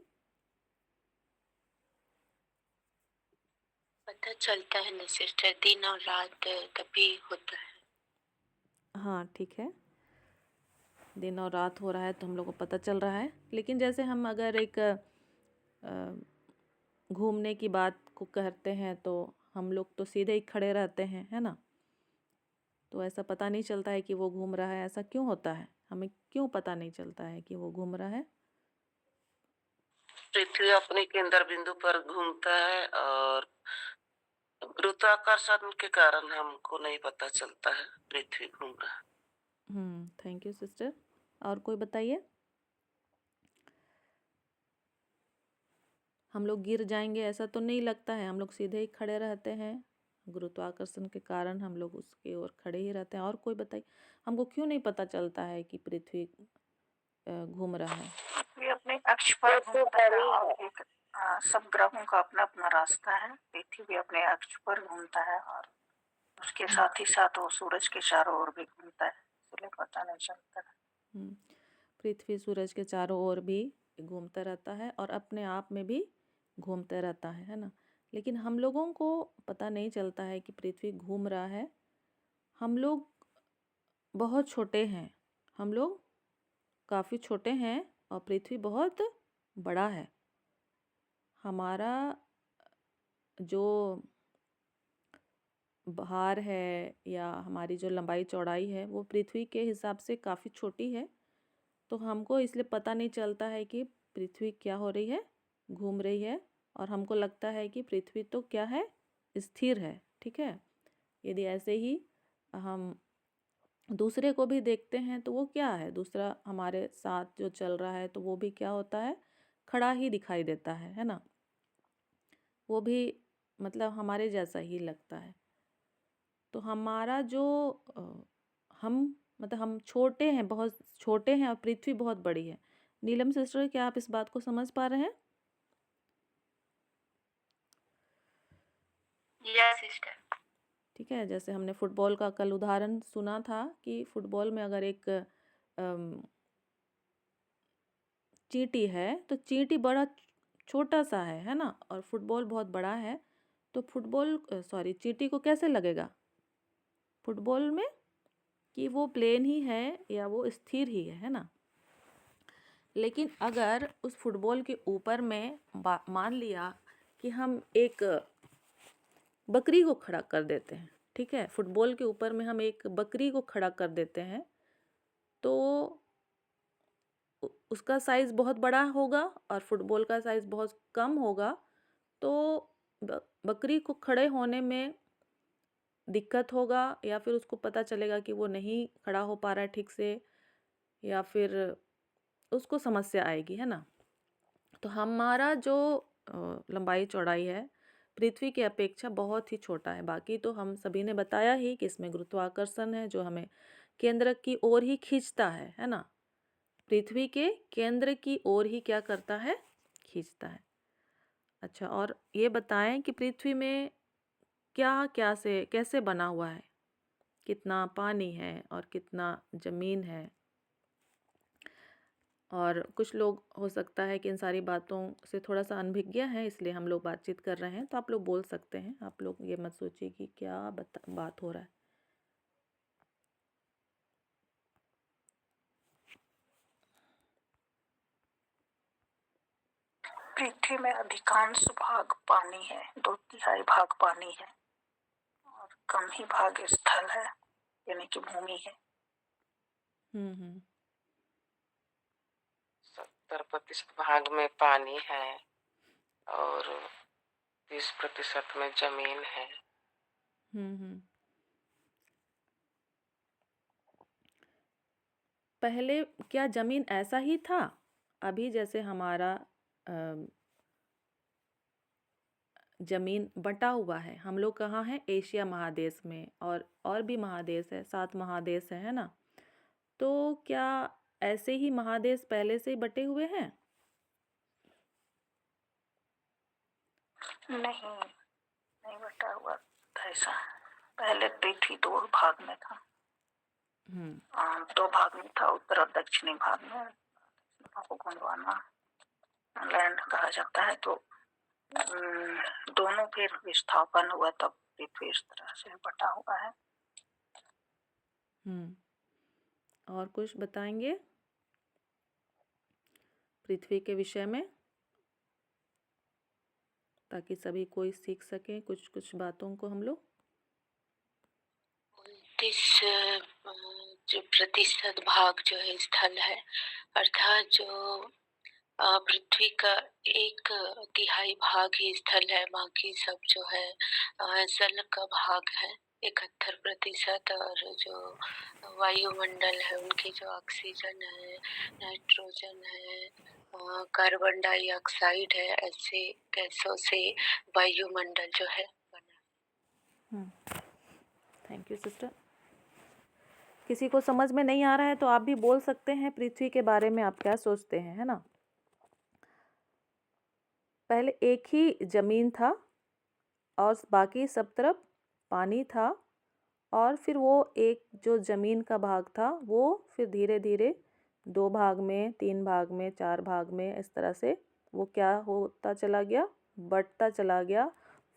पता चलता है ना सिस्टर, दिन और रात तभी होता है। हाँ, ठीक है, दिन और रात हो रहा है तो हम लोग को पता चल रहा है। लेकिन जैसे हम अगर एक घूमने की बात को कहते हैं तो हम लोग तो सीधे ही खड़े रहते हैं, है ना? तो ऐसा पता नहीं चलता है कि वो घूम रहा है। ऐसा क्यों होता है? हमें क्यों पता नहीं चलता है कि वो घूम रहा है? पृथ्वी अपने केंद्र बिंदु पर घूमता है और गुरुत्वाकर्षण के कारण हमको नहीं पता चलता है पृथ्वी घूम रहा है। Thank you sister. और कोई बताइए। हम लोग गिर जाएंगे ऐसा तो नहीं लगता है, हम लोग सीधे ही खड़े रहते हैं। गुरुत्वाकर्षण के कारण हम लोग उसकी ओर खड़े ही रहते हैं। और कोई बताइए, हमको क्यों नहीं पता चलता है कि पृथ्वी घूम रहा है? पृथ्वी अपने अक्ष पर घूमता है और सब ग्रहों का अपना अपना रास्ता है। पृथ्वी अपने अक्ष पर घूमता है और उसके साथ ही साथ वो सूरज के चारों ओर भी घूमता है, इसलिए पता नहीं चलता है। हम्म, पृथ्वी सूरज के चारों ओर भी घूमता रहता है और अपने आप में भी घूमता रहता है ना। लेकिन हम लोगों को पता नहीं चलता है कि पृथ्वी घूम रहा है। हम लोग बहुत छोटे हैं, हम लोग काफ़ी छोटे हैं और पृथ्वी बहुत बड़ा है। हमारा जो भार है या हमारी जो लंबाई चौड़ाई है वो पृथ्वी के हिसाब से काफ़ी छोटी है। तो हमको इसलिए पता नहीं चलता है कि पृथ्वी क्या हो रही है, घूम रही है, और हमको लगता है कि पृथ्वी तो क्या है, स्थिर है। ठीक है। यदि ऐसे ही हम दूसरे को भी देखते हैं तो वो क्या है, दूसरा हमारे साथ जो चल रहा है तो वो भी क्या होता है, खड़ा ही दिखाई देता है ना। वो भी मतलब हमारे जैसा ही लगता है। तो हमारा जो हम मतलब हम छोटे हैं, बहुत छोटे हैं और पृथ्वी बहुत बड़ी है। नीलम सिस्टर, क्या आप इस बात को समझ पा रहे हैं? Yes sister. ठीक है। जैसे हमने फुटबॉल का कल उदाहरण सुना था कि फुटबॉल में अगर एक चींटी है तो चींटी बड़ा छोटा सा है ना, और फुटबॉल बहुत बड़ा है। तो चींटी को कैसे लगेगा फुटबॉल में कि वो प्लेन ही है या वो स्थिर ही है ना। लेकिन अगर उस फुटबॉल के ऊपर में मान लिया कि हम एक बकरी को खड़ा कर देते हैं, ठीक है, फुटबॉल के ऊपर में हम एक बकरी को खड़ा कर देते हैं, तो उसका साइज़ बहुत बड़ा होगा और फुटबॉल का साइज़ बहुत कम होगा। तो बकरी को खड़े होने में दिक्कत होगा, या फिर उसको पता चलेगा कि वो नहीं खड़ा हो पा रहा है ठीक से, या फिर उसको समस्या आएगी, है ना। तो हमारा जो लंबाई चौड़ाई है पृथ्वी की अपेक्षा बहुत ही छोटा है। बाकी तो हम सभी ने बताया ही कि इसमें गुरुत्वाकर्षण है जो हमें केंद्र की ओर ही खींचता है ना। पृथ्वी के केंद्र की ओर ही क्या करता है, खींचता है। अच्छा, और ये बताएं कि पृथ्वी में क्या क्या से कैसे बना हुआ है, कितना पानी है और कितना ज़मीन है। और कुछ लोग हो सकता है कि इन सारी बातों से थोड़ा सा अनभिज्ञ है, इसलिए हम लोग बातचीत कर रहे हैं। तो आप लोग बोल सकते हैं, आप लोग ये मत सोचिए कि क्या बात हो रहा है। पृथ्वी में अधिकांश भाग पानी है, 2/3 भाग पानी है और कम ही भाग स्थल है, यानी कि भूमि है। 70% भाग में पानी है और 30% में जमीन है। पहले क्या जमीन ऐसा ही था? अभी जैसे हमारा जमीन बटा हुआ है, हम लोग कहाँ हैं, एशिया महादेश में, और भी महादेश है, 7 महादेश है ना। तो क्या ऐसे ही महादेश पहले से ही बटे हुए हैं? नहीं बटा हुआ था ऐसा। पहले पृथ्वी 2 भाग में था। 2 भाग में था, उत्तर और दक्षिणी भाग में को गोंडवाना लैंड कहा जाता है। तो दोनों फिर विस्थापन हुआ, तब पृथ्वी इस तरह से बटा हुआ है। और कुछ बताएंगे पृथ्वी के विषय में, ताकि सभी कोई सीख सके कुछ कुछ बातों को हम लोग। 29% भाग जो है स्थल है, अर्थात जो पृथ्वी का 1/3 भाग ही स्थल है, बाकी सब जो है जल का भाग है 71%। और जो वायुमंडल है उनकी जो ऑक्सीजन है, नाइट्रोजन है, कार्बन डाइऑक्साइड है, ऐसे गैसों से वायुमंडल जो है बना। Thank you sister. किसी को समझ में नहीं आ रहा है तो आप भी बोल सकते हैं पृथ्वी के बारे में आप क्या सोचते हैं, है ना। पहले एक ही जमीन था और बाकी सब तरफ पानी था, और फिर वो एक जो ज़मीन का भाग था वो फिर धीरे धीरे 2 भाग में, 3 भाग में, 4 भाग में, इस तरह से वो क्या होता चला गया, बँटता चला गया,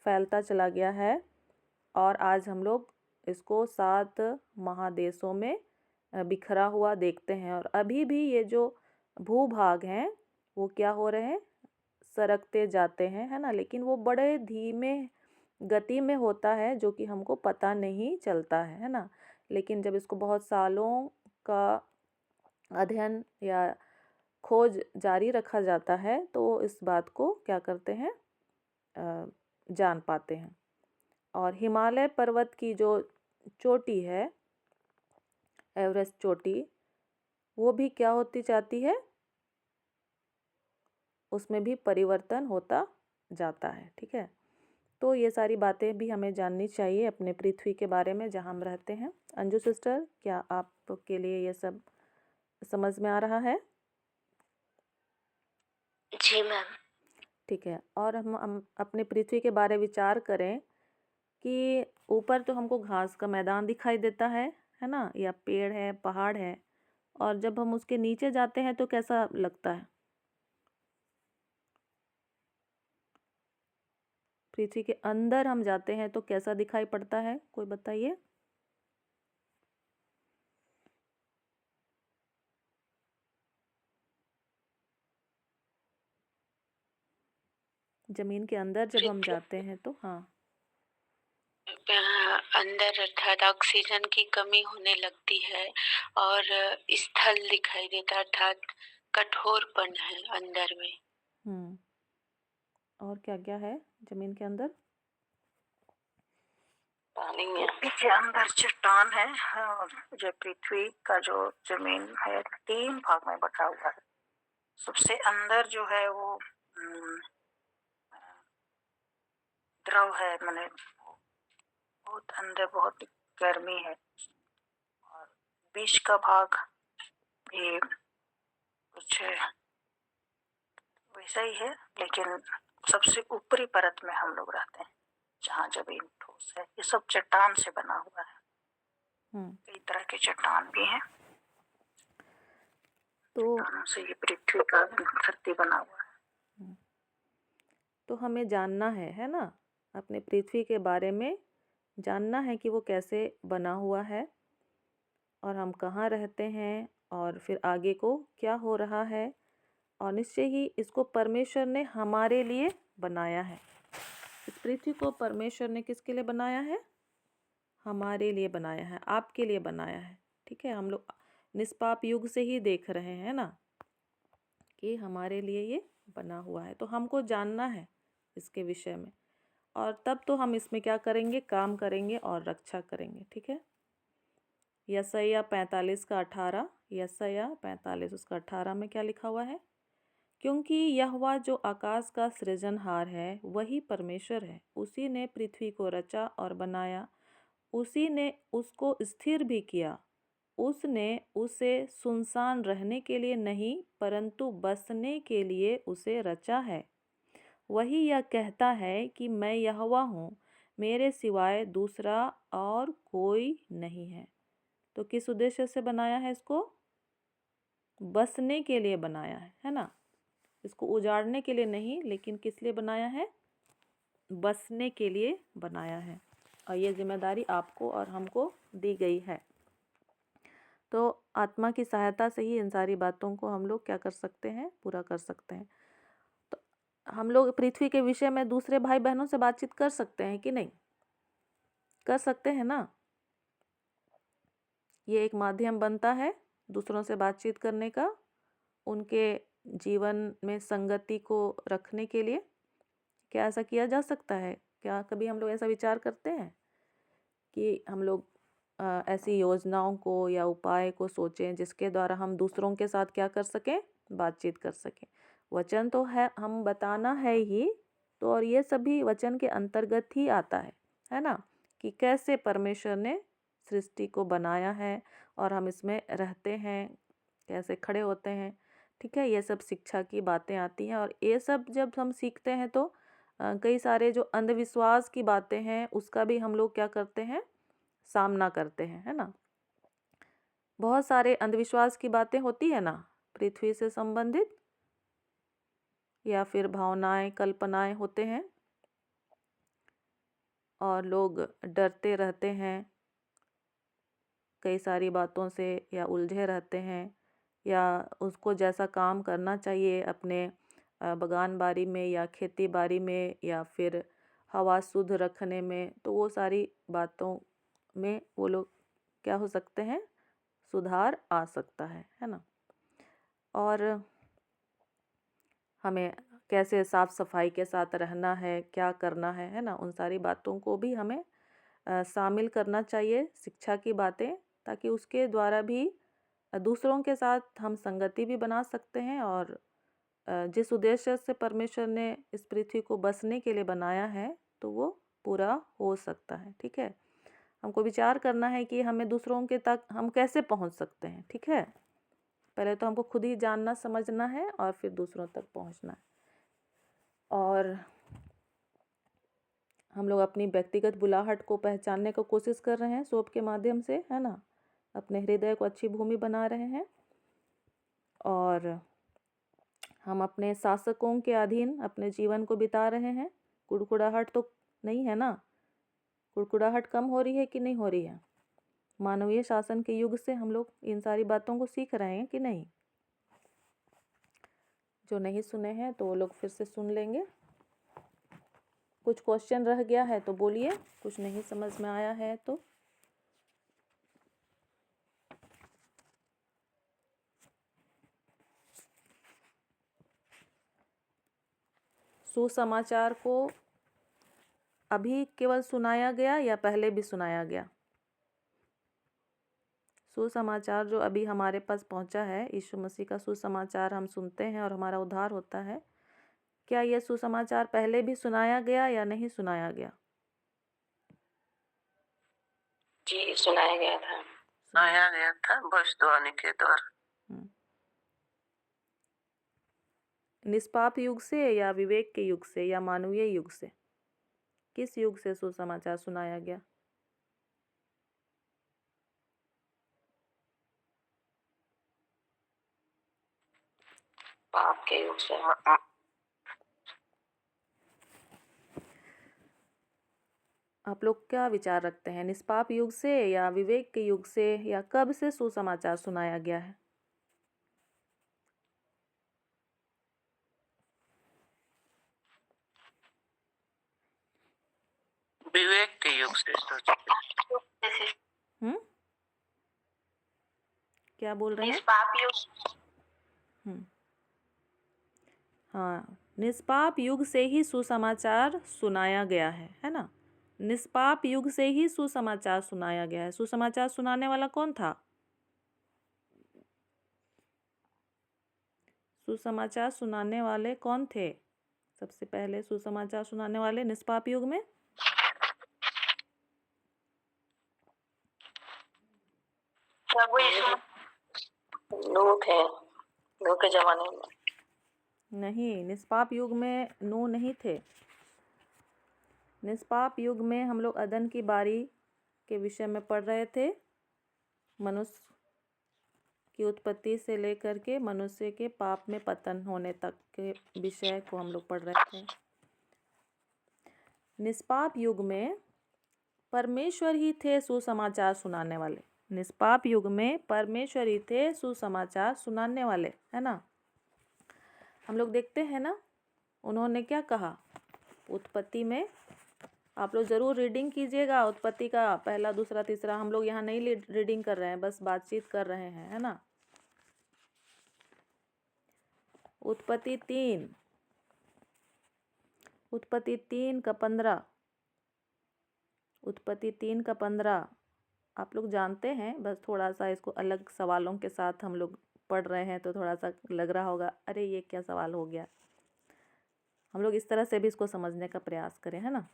फैलता चला गया है। और आज हम लोग इसको 7 महादेशों में बिखरा हुआ देखते हैं। और अभी भी ये जो भूभाग हैं वो क्या हो रहे हैं, सरकते जाते हैं, है ना। लेकिन वो बड़े धीमे गति में होता है जो कि हमको पता नहीं चलता है ना। लेकिन जब इसको बहुत सालों का अध्ययन या खोज जारी रखा जाता है तो इस बात को क्या करते हैं, जान पाते हैं। और हिमालय पर्वत की जो चोटी है, एवरेस्ट चोटी, वो भी क्या होती जाती है, उसमें भी परिवर्तन होता जाता है। ठीक है, तो ये सारी बातें भी हमें जाननी चाहिए अपने पृथ्वी के बारे में जहाँ हम रहते हैं। अंजू सिस्टर, क्या आपके लिए ये सब समझ में आ रहा है? जी मैम। ठीक है, और हम अपने पृथ्वी के बारे विचार करें कि ऊपर तो हमको घास का मैदान दिखाई देता है ना, या पेड़ है, पहाड़ है। और जब हम उसके नीचे जाते हैं तो कैसा लगता है? पृथ्वी के अंदर हम जाते हैं तो कैसा दिखाई पड़ता है, कोई बताइए? जमीन के अंदर जब हम जाते हैं तो हाँ, अंदर अर्थात ऑक्सीजन की कमी होने लगती है और स्थल दिखाई देता, अर्थात कठोरपन है अंदर में। और क्या क्या है जमीन के अंदर? पानी में के अंदर चट्टान है। और जो पृथ्वी का जो जमीन है 3 भाग में बटा हुआ है। सबसे अंदर जो है वो द्रव है, माने बहुत अंदर बहुत गर्मी है। और बीच का भाग भी कुछ वैसा ही है, लेकिन सबसे ऊपरी परत में हम लोग रहते हैं जहाँ जमीन ठोस है। ये सब चट्टान से बना हुआ है। कई तरह के चट्टान भी हैं, तो चट्टानों से ये पृथ्वी का धरती बना हुआ है। तो हमें जानना है ना, अपने पृथ्वी के बारे में जानना है कि वो कैसे बना हुआ है और हम कहाँ रहते हैं और फिर आगे को क्या हो रहा है। और निश्चय ही इसको परमेश्वर ने हमारे लिए बनाया है। इस पृथ्वी को परमेश्वर ने किसके लिए बनाया है? हमारे लिए बनाया है, आपके लिए बनाया है। ठीक है, हम लोग निष्पाप युग से ही देख रहे हैं ना कि हमारे लिए ये बना हुआ है। तो हमको जानना है इसके विषय में, और तब तो हम इसमें क्या करेंगे, काम करेंगे और रक्षा करेंगे। ठीक है, यशायाह 45 का 18, यशायाह 45 उसका 18 में क्या लिखा हुआ है? क्योंकि यहोवा जो आकाश का सृजनहार है वही परमेश्वर है, उसी ने पृथ्वी को रचा और बनाया, उसी ने उसको स्थिर भी किया। उसने उसे सुनसान रहने के लिए नहीं परंतु बसने के लिए उसे रचा है। वही यह कहता है कि मैं यहोवा हूँ, मेरे सिवाय दूसरा और कोई नहीं है। तो किस उद्देश्य से बनाया है इसको? बसने के लिए बनाया है ना। इसको उजाड़ने के लिए नहीं, लेकिन किस लिए बनाया है? बसने के लिए बनाया है। और ये जिम्मेदारी आपको और हमको दी गई है। तो आत्मा की सहायता से ही इन सारी बातों को हम लोग क्या कर सकते हैं, पूरा कर सकते हैं। तो हम लोग पृथ्वी के विषय में दूसरे भाई बहनों से बातचीत कर सकते हैं कि नहीं? कर सकते हैं ना। ये एक माध्यम बनता है दूसरों से बातचीत करने का, उनके जीवन में संगति को रखने के लिए। क्या ऐसा किया जा सकता है? क्या कभी हम लोग ऐसा विचार करते हैं कि हम लोग ऐसी योजनाओं को या उपाय को सोचें जिसके द्वारा हम दूसरों के साथ क्या कर सकें, बातचीत कर सकें। वचन तो है, हम बताना है ही तो, और ये सभी वचन के अंतर्गत ही आता है ना, कि कैसे परमेश्वर ने सृष्टि को बनाया है और हम इसमें रहते हैं, कैसे खड़े होते हैं। ठीक है, ये सब शिक्षा की बातें आती हैं। और ये सब जब हम सीखते हैं तो कई सारे जो अंधविश्वास की बातें हैं उसका भी हम लोग क्या करते हैं, सामना करते हैं, है ना। बहुत सारे अंधविश्वास की बातें होती है ना पृथ्वी से संबंधित, या फिर भावनाएं, कल्पनाएं होते हैं, और लोग डरते रहते हैं कई सारी बातों से, या उलझे रहते हैं, या उसको जैसा काम करना चाहिए अपने बगान बाड़ी में या खेती बाड़ी में, या फिर हवा शुद्ध रखने में, तो वो सारी बातों में वो लोग क्या हो सकते हैं, सुधार आ सकता है ना। और हमें कैसे साफ सफाई के साथ रहना है, क्या करना है ना, उन सारी बातों को भी हमें शामिल करना चाहिए, शिक्षा की बातें, ताकि उसके द्वारा भी दूसरों के साथ हम संगति भी बना सकते हैं, और जिस उद्देश्य से परमेश्वर ने इस पृथ्वी को बसने के लिए बनाया है तो वो पूरा हो सकता है। ठीक है, हमको विचार करना है कि हमें दूसरों के तक हम कैसे पहुंच सकते हैं। ठीक है, पहले तो हमको खुद ही जानना समझना है और फिर दूसरों तक पहुंचना है। और हम लोग अपनी व्यक्तिगत बुलाहट को पहचानने की कोशिश कर रहे हैं सोप के माध्यम से, है ना। अपने हृदय को अच्छी भूमि बना रहे हैं, और हम अपने शासकों के अधीन अपने जीवन को बिता रहे हैं। कुड़कुड़ाहट तो नहीं है ना, कुड़कुड़ाहट कम हो रही है कि नहीं हो रही है। मानवीय शासन के युग से हम लोग इन सारी बातों को सीख रहे हैं कि नहीं। जो नहीं सुने हैं तो वो लोग फिर से सुन लेंगे। कुछ क्वेश्चन रह गया है तो बोलिए, कुछ नहीं समझ में आया है तो। सुसमाचार को अभी केवल सुनाया गया या पहले भी सुनाया गया? सुसमाचार जो अभी हमारे पास पहुंचा है, यीशु मसीह का सुसमाचार हम सुनते हैं और हमारा उद्धार होता है, क्या यह सुसमाचार पहले भी सुनाया गया या नहीं सुनाया गया? जी सुनाया गया था। सुनाया गया था भविष्यवाणी के द्वारा। निष्पाप युग से या विवेक के युग से या मानवीय युग से, किस युग से सुसमाचार सुनाया गया? पाप के युग से। आप लोग क्या विचार रखते हैं, निष्पाप युग से या विवेक के युग से, या कब से सुसमाचार सुनाया गया है? विवेक के युग से। क्या बोल रहे हैं? निष्पाप युग। हाँ, निष्पाप युग से ही सुसमाचार सुनाया गया है ना। निष्पाप युग से ही सुसमाचार सुनाया गया है। सुसमाचार सुनाने वाला कौन था? सुसमाचार सुनाने वाले कौन थे? सबसे पहले सुसमाचार सुनाने वाले निष्पाप युग में प्रभु यीशु नूह थे, नूह के जमाने में। नहीं, निष्पाप युग में नूह नहीं थे। निष्पाप युग में हम लोग अदन की बारी के विषय में पढ़ रहे थे। मनुष्य की उत्पत्ति से लेकर के मनुष्य के पाप में पतन होने तक के विषय को हम लोग पढ़ रहे थे। निष्पाप युग में परमेश्वर ही थे सुसमाचार सुनाने वाले। निष्पाप युग में परमेश्वर ही थे सुसमाचार सुनाने वाले, है ना। हम लोग देखते हैं ना, उन्होंने क्या कहा उत्पत्ति में। आप लोग ज़रूर रीडिंग कीजिएगा उत्पत्ति का पहला, दूसरा, तीसरा। हम लोग यहाँ नहीं रीडिंग कर रहे हैं, बस बातचीत कर रहे हैं, है ना। उत्पत्ति 3 का 15। उत्पत्ति 3 का 15 आप लोग जानते हैं, बस थोड़ा सा इसको अलग सवालों के साथ हम लोग पढ़ रहे हैं तो थोड़ा सा लग रहा होगा अरे ये क्या सवाल हो गया। हम लोग इस तरह से भी इसको समझने का प्रयास करें, है ना।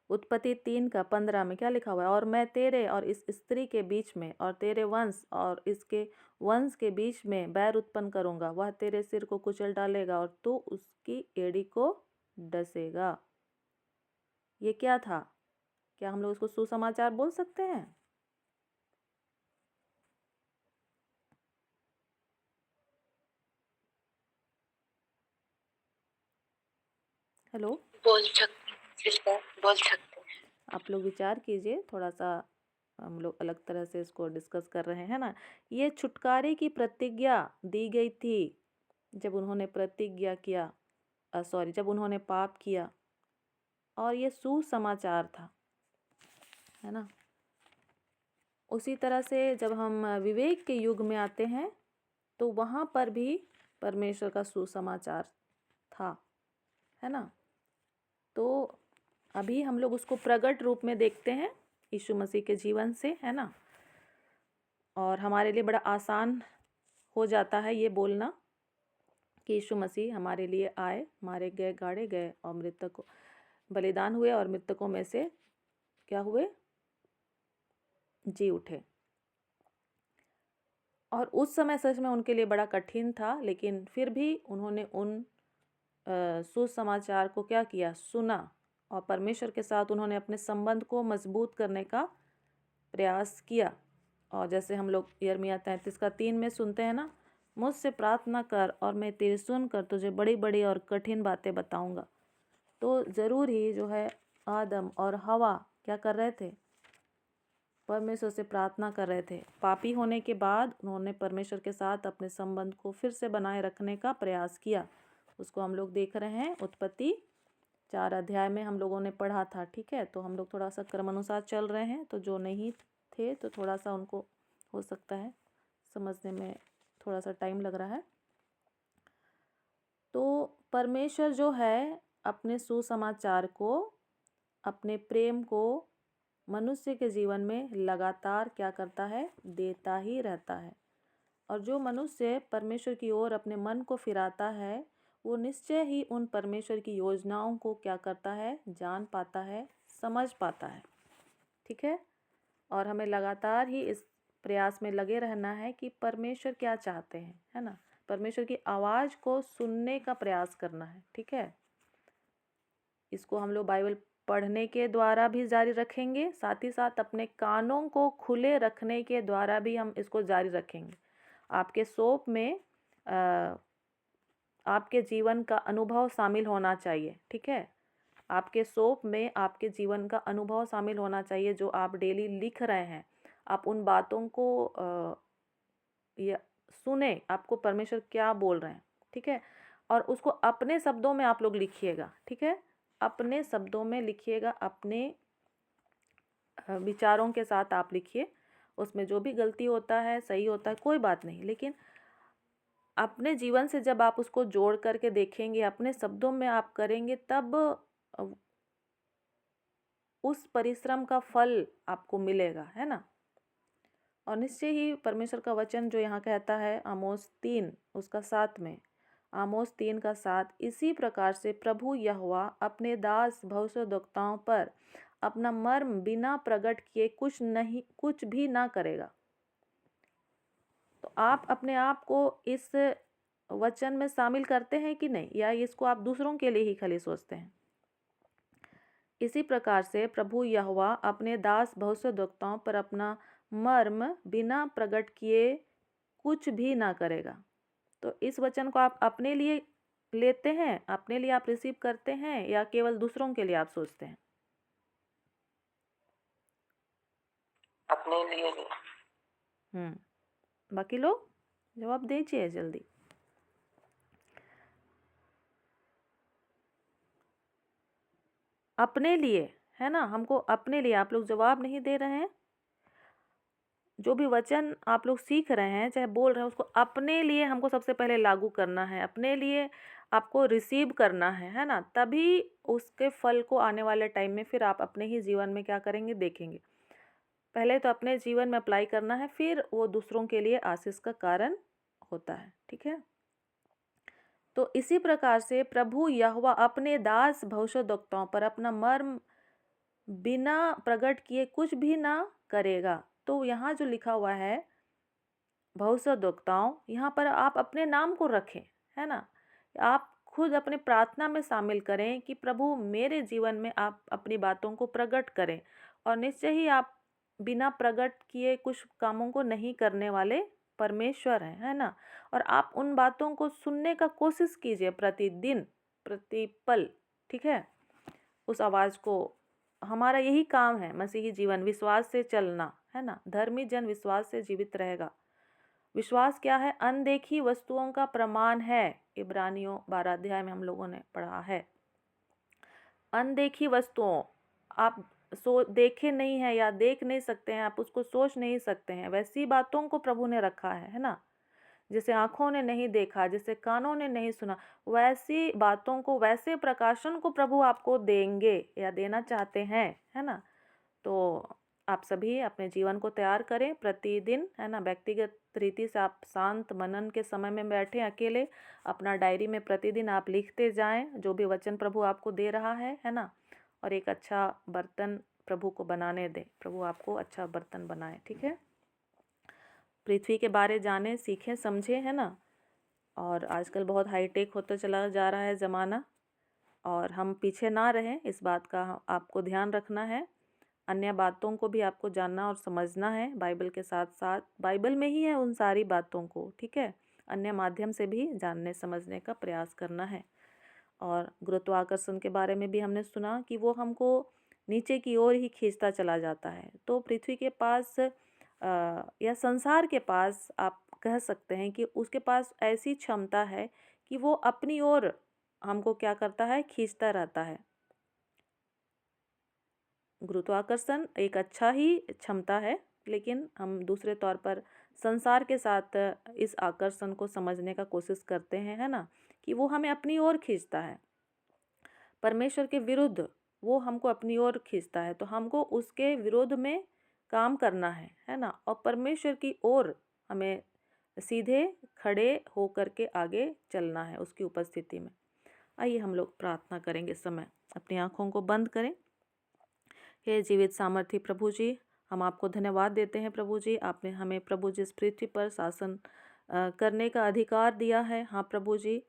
उत्पत्ति 3 का 15 में क्या लिखा हुआ है? और मैं तेरे और इस स्त्री के बीच में और तेरे वंश और इसके वंश के बीच में बैर उत्पन्न करूंगा। वह तेरे सिर को कुचल डालेगा और तू उसकी एड़ी को डसेगा। ये क्या था? क्या हम लोग इसको सुसमाचार बोल सकते हैं? हेलो, बोल सकते हैं सिस्टर, बोल सकते हैं। आप लोग विचार कीजिए थोड़ा सा। हम लोग अलग तरह से इसको डिस्कस कर रहे हैं ना। ये छुटकारे की प्रतिज्ञा दी गई थी जब उन्होंने प्रतिज्ञा किया, जब उन्होंने पाप किया, और ये सुसमाचार था, है ना। उसी तरह से जब हम विवेक के युग में आते हैं तो वहाँ पर भी परमेश्वर का सुसमाचार था, है ना। तो अभी हम लोग उसको प्रकट रूप में देखते हैं यीशु मसीह के जीवन से, है ना। और हमारे लिए बड़ा आसान हो जाता है ये बोलना कि यीशु मसीह हमारे लिए आए, मारे गए, गाड़े गए और मृतकों बलिदान हुए और मृतकों में से क्या हुए? जी उठे। और उस समय सच में उनके लिए बड़ा कठिन था, लेकिन फिर भी उन्होंने उन सुसमाचार को क्या किया? सुना, और परमेश्वर के साथ उन्होंने अपने संबंध को मजबूत करने का प्रयास किया। और जैसे हम लोग यिर्मयाह 33:3 में सुनते हैं ना, मुझसे प्रार्थना कर और मैं तेरी सुनकर तुझे बड़ी बड़ी और कठिन बातें बताऊंगा। तो ज़रूर ही जो है आदम और हवा क्या कर रहे थे? परमेश्वर से प्रार्थना कर रहे थे। पापी होने के बाद उन्होंने परमेश्वर के साथ अपने संबंध को फिर से बनाए रखने का प्रयास किया। उसको हम लोग देख रहे हैं, उत्पत्ति 4 अध्याय में हम लोगों ने पढ़ा था, ठीक है। तो हम लोग थोड़ा सा क्रमानुसार चल रहे हैं, तो जो नहीं थे तो थोड़ा सा उनको हो सकता है समझने में थोड़ा सा टाइम लग रहा है। तो परमेश्वर जो है अपने सुसमाचार को, अपने प्रेम को मनुष्य के जीवन में लगातार क्या करता है? देता ही रहता है। और जो मनुष्य परमेश्वर की ओर अपने मन को फिराता है, वो निश्चय ही उन परमेश्वर की योजनाओं को क्या करता है? जान पाता है, समझ पाता है, ठीक है। और हमें लगातार ही इस प्रयास में लगे रहना है कि परमेश्वर क्या चाहते हैं, है ना। परमेश्वर की आवाज़ को सुनने का प्रयास करना है, ठीक है। इसको हम लोग बाइबल पढ़ने के द्वारा भी जारी रखेंगे, साथ ही साथ अपने कानों को खुले रखने के द्वारा भी हम इसको जारी रखेंगे। आपके सोप में आपके जीवन का अनुभव शामिल होना चाहिए, ठीक है। आपके सोप में आपके जीवन का अनुभव शामिल होना चाहिए, जो आप डेली लिख रहे हैं। आप उन बातों को या सुने, आपको परमेश्वर क्या बोल रहे हैं, ठीक है। और उसको अपने शब्दों में आप लोग लिखिएगा, ठीक है। अपने शब्दों में लिखिएगा, अपने विचारों के साथ आप लिखिए। उसमें जो भी गलती होता है, सही होता है, कोई बात नहीं, लेकिन अपने जीवन से जब आप उसको जोड़ करके देखेंगे, अपने शब्दों में आप करेंगे, तब उस परिश्रम का फल आपको मिलेगा, है ना। और निश्चय ही परमेश्वर का वचन जो यहाँ कहता है, आमोस 3 उसका 7 में, आमोस 3:7, इसी प्रकार से प्रभु यहोवा अपने दास भविष्यद्वक्ताओं पर अपना मर्म बिना प्रकट किए कुछ भी ना करेगा। तो आप अपने आप को इस वचन में शामिल करते हैं कि नहीं, या इसको आप दूसरों के लिए ही खाली सोचते हैं? इसी प्रकार से प्रभु यहोवा अपने दास भविष्यद्वक्ताओं पर अपना मर्म बिना प्रकट किए कुछ भी ना करेगा। तो इस वचन को आप अपने लिए लेते हैं, अपने लिए आप रिसीव करते हैं, या केवल दूसरों के लिए आप सोचते हैं? अपने लिए भी। बाकी लोग जवाब दीजिए जल्दी। अपने लिए, है ना, हमको अपने लिए। आप लोग जवाब नहीं दे रहे हैं। जो भी वचन आप लोग सीख रहे हैं, चाहे बोल रहे हैं, उसको अपने लिए हमको सबसे पहले लागू करना है, अपने लिए आपको रिसीव करना है ना। तभी उसके फल को आने वाले टाइम में फिर आप अपने ही जीवन में क्या करेंगे? देखेंगे। पहले तो अपने जीवन में अप्लाई करना है, फिर वो दूसरों के लिए आशीष का कारण होता है, ठीक है। तो इसी प्रकार से प्रभु यहोवा अपने दास भविष्यद्वक्ताओं पर अपना मर्म बिना प्रकट किए कुछ भी ना करेगा। तो यहाँ जो लिखा हुआ है भविष्यद्वक्ताओं, यहाँ पर आप अपने नाम को रखें, है ना। आप खुद अपने प्रार्थना में शामिल करें कि प्रभु मेरे जीवन में आप अपनी बातों को प्रकट करें, और निश्चय ही आप बिना प्रकट किए कुछ कामों को नहीं करने वाले परमेश्वर हैं, है ना। और आप उन बातों को सुनने का कोशिश कीजिए प्रतिदिन, प्रतिपल, ठीक है। उस आवाज़ को, हमारा यही काम है मसीही जीवन, विश्वास से चलना, है ना। धर्मी जन विश्वास से जीवित रहेगा। विश्वास क्या है? अनदेखी वस्तुओं का प्रमाण है। इब्रानियों 12 अध्याय में हम लोगों ने पढ़ा है। अनदेखी वस्तुओं, आप देखे नहीं है या देख नहीं सकते हैं, आप उसको सोच नहीं सकते हैं, वैसी बातों को प्रभु ने रखा है ना। जैसे आँखों ने नहीं देखा, जैसे कानों ने नहीं सुना, वैसी बातों को, वैसे प्रकाशन को प्रभु आपको देंगे या देना चाहते हैं, है ना। तो आप सभी अपने जीवन को तैयार करें प्रतिदिन, है ना। व्यक्तिगत रीति से आप शांत मनन के समय में बैठें अकेले, अपना डायरी में प्रतिदिन आप लिखते जाएं जो भी वचन प्रभु आपको दे रहा है ना। और एक अच्छा बर्तन प्रभु को बनाने दें, प्रभु आपको अच्छा बर्तन बनाए, ठीक है। पृथ्वी के बारे जाने, सीखें, समझें, है ना। और आजकल बहुत हाईटेक होता चला जा रहा है ज़माना, और हम पीछे ना रहें, इस बात का आपको ध्यान रखना है। अन्य बातों को भी आपको जानना और समझना है, बाइबल के साथ साथ, बाइबल में ही है उन सारी बातों को, ठीक है। अन्य माध्यम से भी जानने समझने का प्रयास करना है। और गुरुत्वाकर्षण के बारे में भी हमने सुना कि वो हमको नीचे की ओर ही खींचता चला जाता है। तो पृथ्वी के पास या संसार के पास आप कह सकते हैं कि उसके पास ऐसी क्षमता है कि वो अपनी ओर हमको क्या करता है? खींचता रहता है। गुरुत्वाकर्षण एक अच्छा ही क्षमता है, लेकिन हम दूसरे तौर पर संसार के साथ इस आकर्षण को समझने का कोशिश करते हैं, है ना, कि वो हमें अपनी ओर खींचता है। परमेश्वर के विरुद्ध वो हमको अपनी ओर खींचता है, तो हमको उसके विरोध में काम करना है ना। और परमेश्वर की ओर हमें सीधे खड़े होकर के आगे चलना है उसकी उपस्थिति में। आइए हम लोग प्रार्थना करेंगे। समय अपनी आँखों को बंद करें। हे जीवित सामर्थी प्रभु जी, हम आपको धन्यवाद देते हैं प्रभु जी। आपने हमें प्रभु जी इस पृथ्वी पर शासन करने का अधिकार दिया है। हाँ प्रभु जी,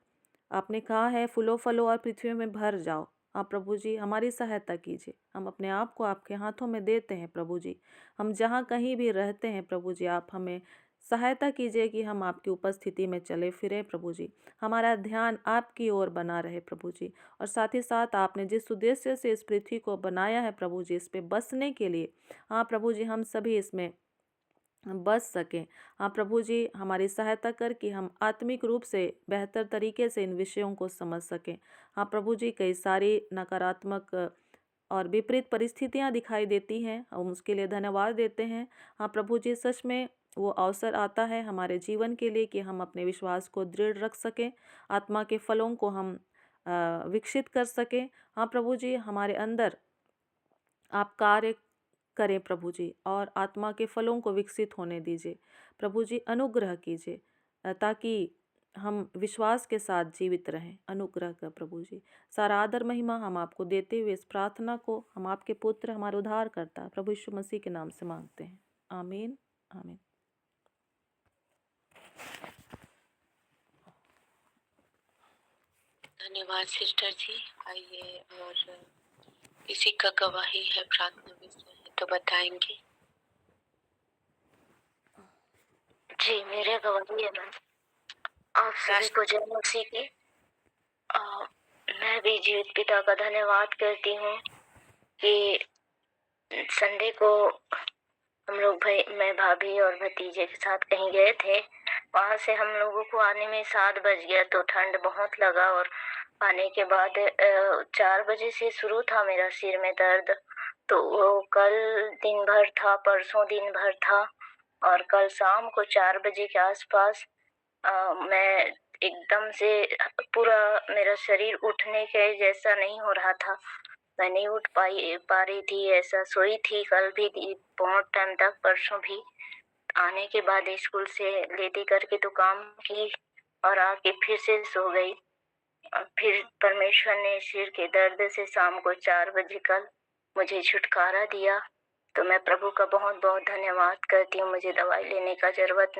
आपने कहा है फूलो फलो और पृथ्वी में भर जाओ। हाँ प्रभु जी, हमारी सहायता कीजिए। हम अपने आप को आपके हाथों में देते हैं प्रभु जी। हम जहाँ कहीं भी रहते हैं प्रभु जी, आप हमें सहायता कीजिए कि हम आपकी उपस्थिति में चले फिरें प्रभु जी। हमारा ध्यान आपकी ओर बना रहे प्रभु जी। और साथ ही साथ आपने जिस उद्देश्य से इस पृथ्वी को बनाया है प्रभु जी, इस पे बसने के लिए, हाँ प्रभु जी, हम सभी इसमें बच सकें। हाँ प्रभु जी, हमारी सहायता कर कि हम आत्मिक रूप से बेहतर तरीके से इन विषयों को समझ सकें। हाँ प्रभु जी, कई सारी नकारात्मक और विपरीत परिस्थितियाँ दिखाई देती हैं, हम उसके लिए धन्यवाद देते हैं। हाँ प्रभु जी, सच में वो अवसर आता है हमारे जीवन के लिए कि हम अपने विश्वास को दृढ़ रख सकें, आत्मा के फलों को हम विकसित कर सकें। हाँ प्रभु जी, हमारे अंदर आप कार्य करें प्रभु जी, और आत्मा के फलों को विकसित होने दीजिए प्रभु जी। अनुग्रह कीजिए ताकि हम विश्वास के साथ जीवित रहें। अनुग्रह कर प्रभु जी। सारा आदर महिमा हम आपको देते हुए इस प्रार्थना को हम आपके पुत्र, हमारे उद्धारकर्ता प्रभु यीशु मसीह के नाम से मांगते हैं। आमीन, आमीन। धन्यवाद सिस्टर जी। आइए, और किसी का गवाही है, प्रार्थना विषय है तो बताएंगे। जी, मेरे गवाही है मैम। आप सभी को जय मसीह की। मैं भी जीवित पिता का धन्यवाद करती हूँ कि संडे को हम लोग मैं भाभी और भतीजे के साथ कहीं गए थे। वहाँ से हम लोगों को आने में 7 बज गया, तो ठंड बहुत लगा। और आने के बाद 4 बजे से शुरू था मेरा सिर में दर्द। तो वो कल दिन भर था, परसों दिन भर था, और कल शाम को 4 बजे के आसपास मैं एकदम से पूरा मेरा शरीर उठने के जैसा नहीं हो रहा था। मैं नहीं उठ पा रही थी, ऐसा सोई थी कल भी बहुत टाइम तक, परसों भी। आने के बाद स्कूल से लेटी करके तो काम की और आके फिर से सो गई। फिर परमेश्वर ने सिर के दर्द से शाम को 4 बजे कल मुझे छुटकारा दिया। तो मैं प्रभु का बहुत बहुत धन्यवाद करती हूँ। मुझे दवाई लेने का जरूरत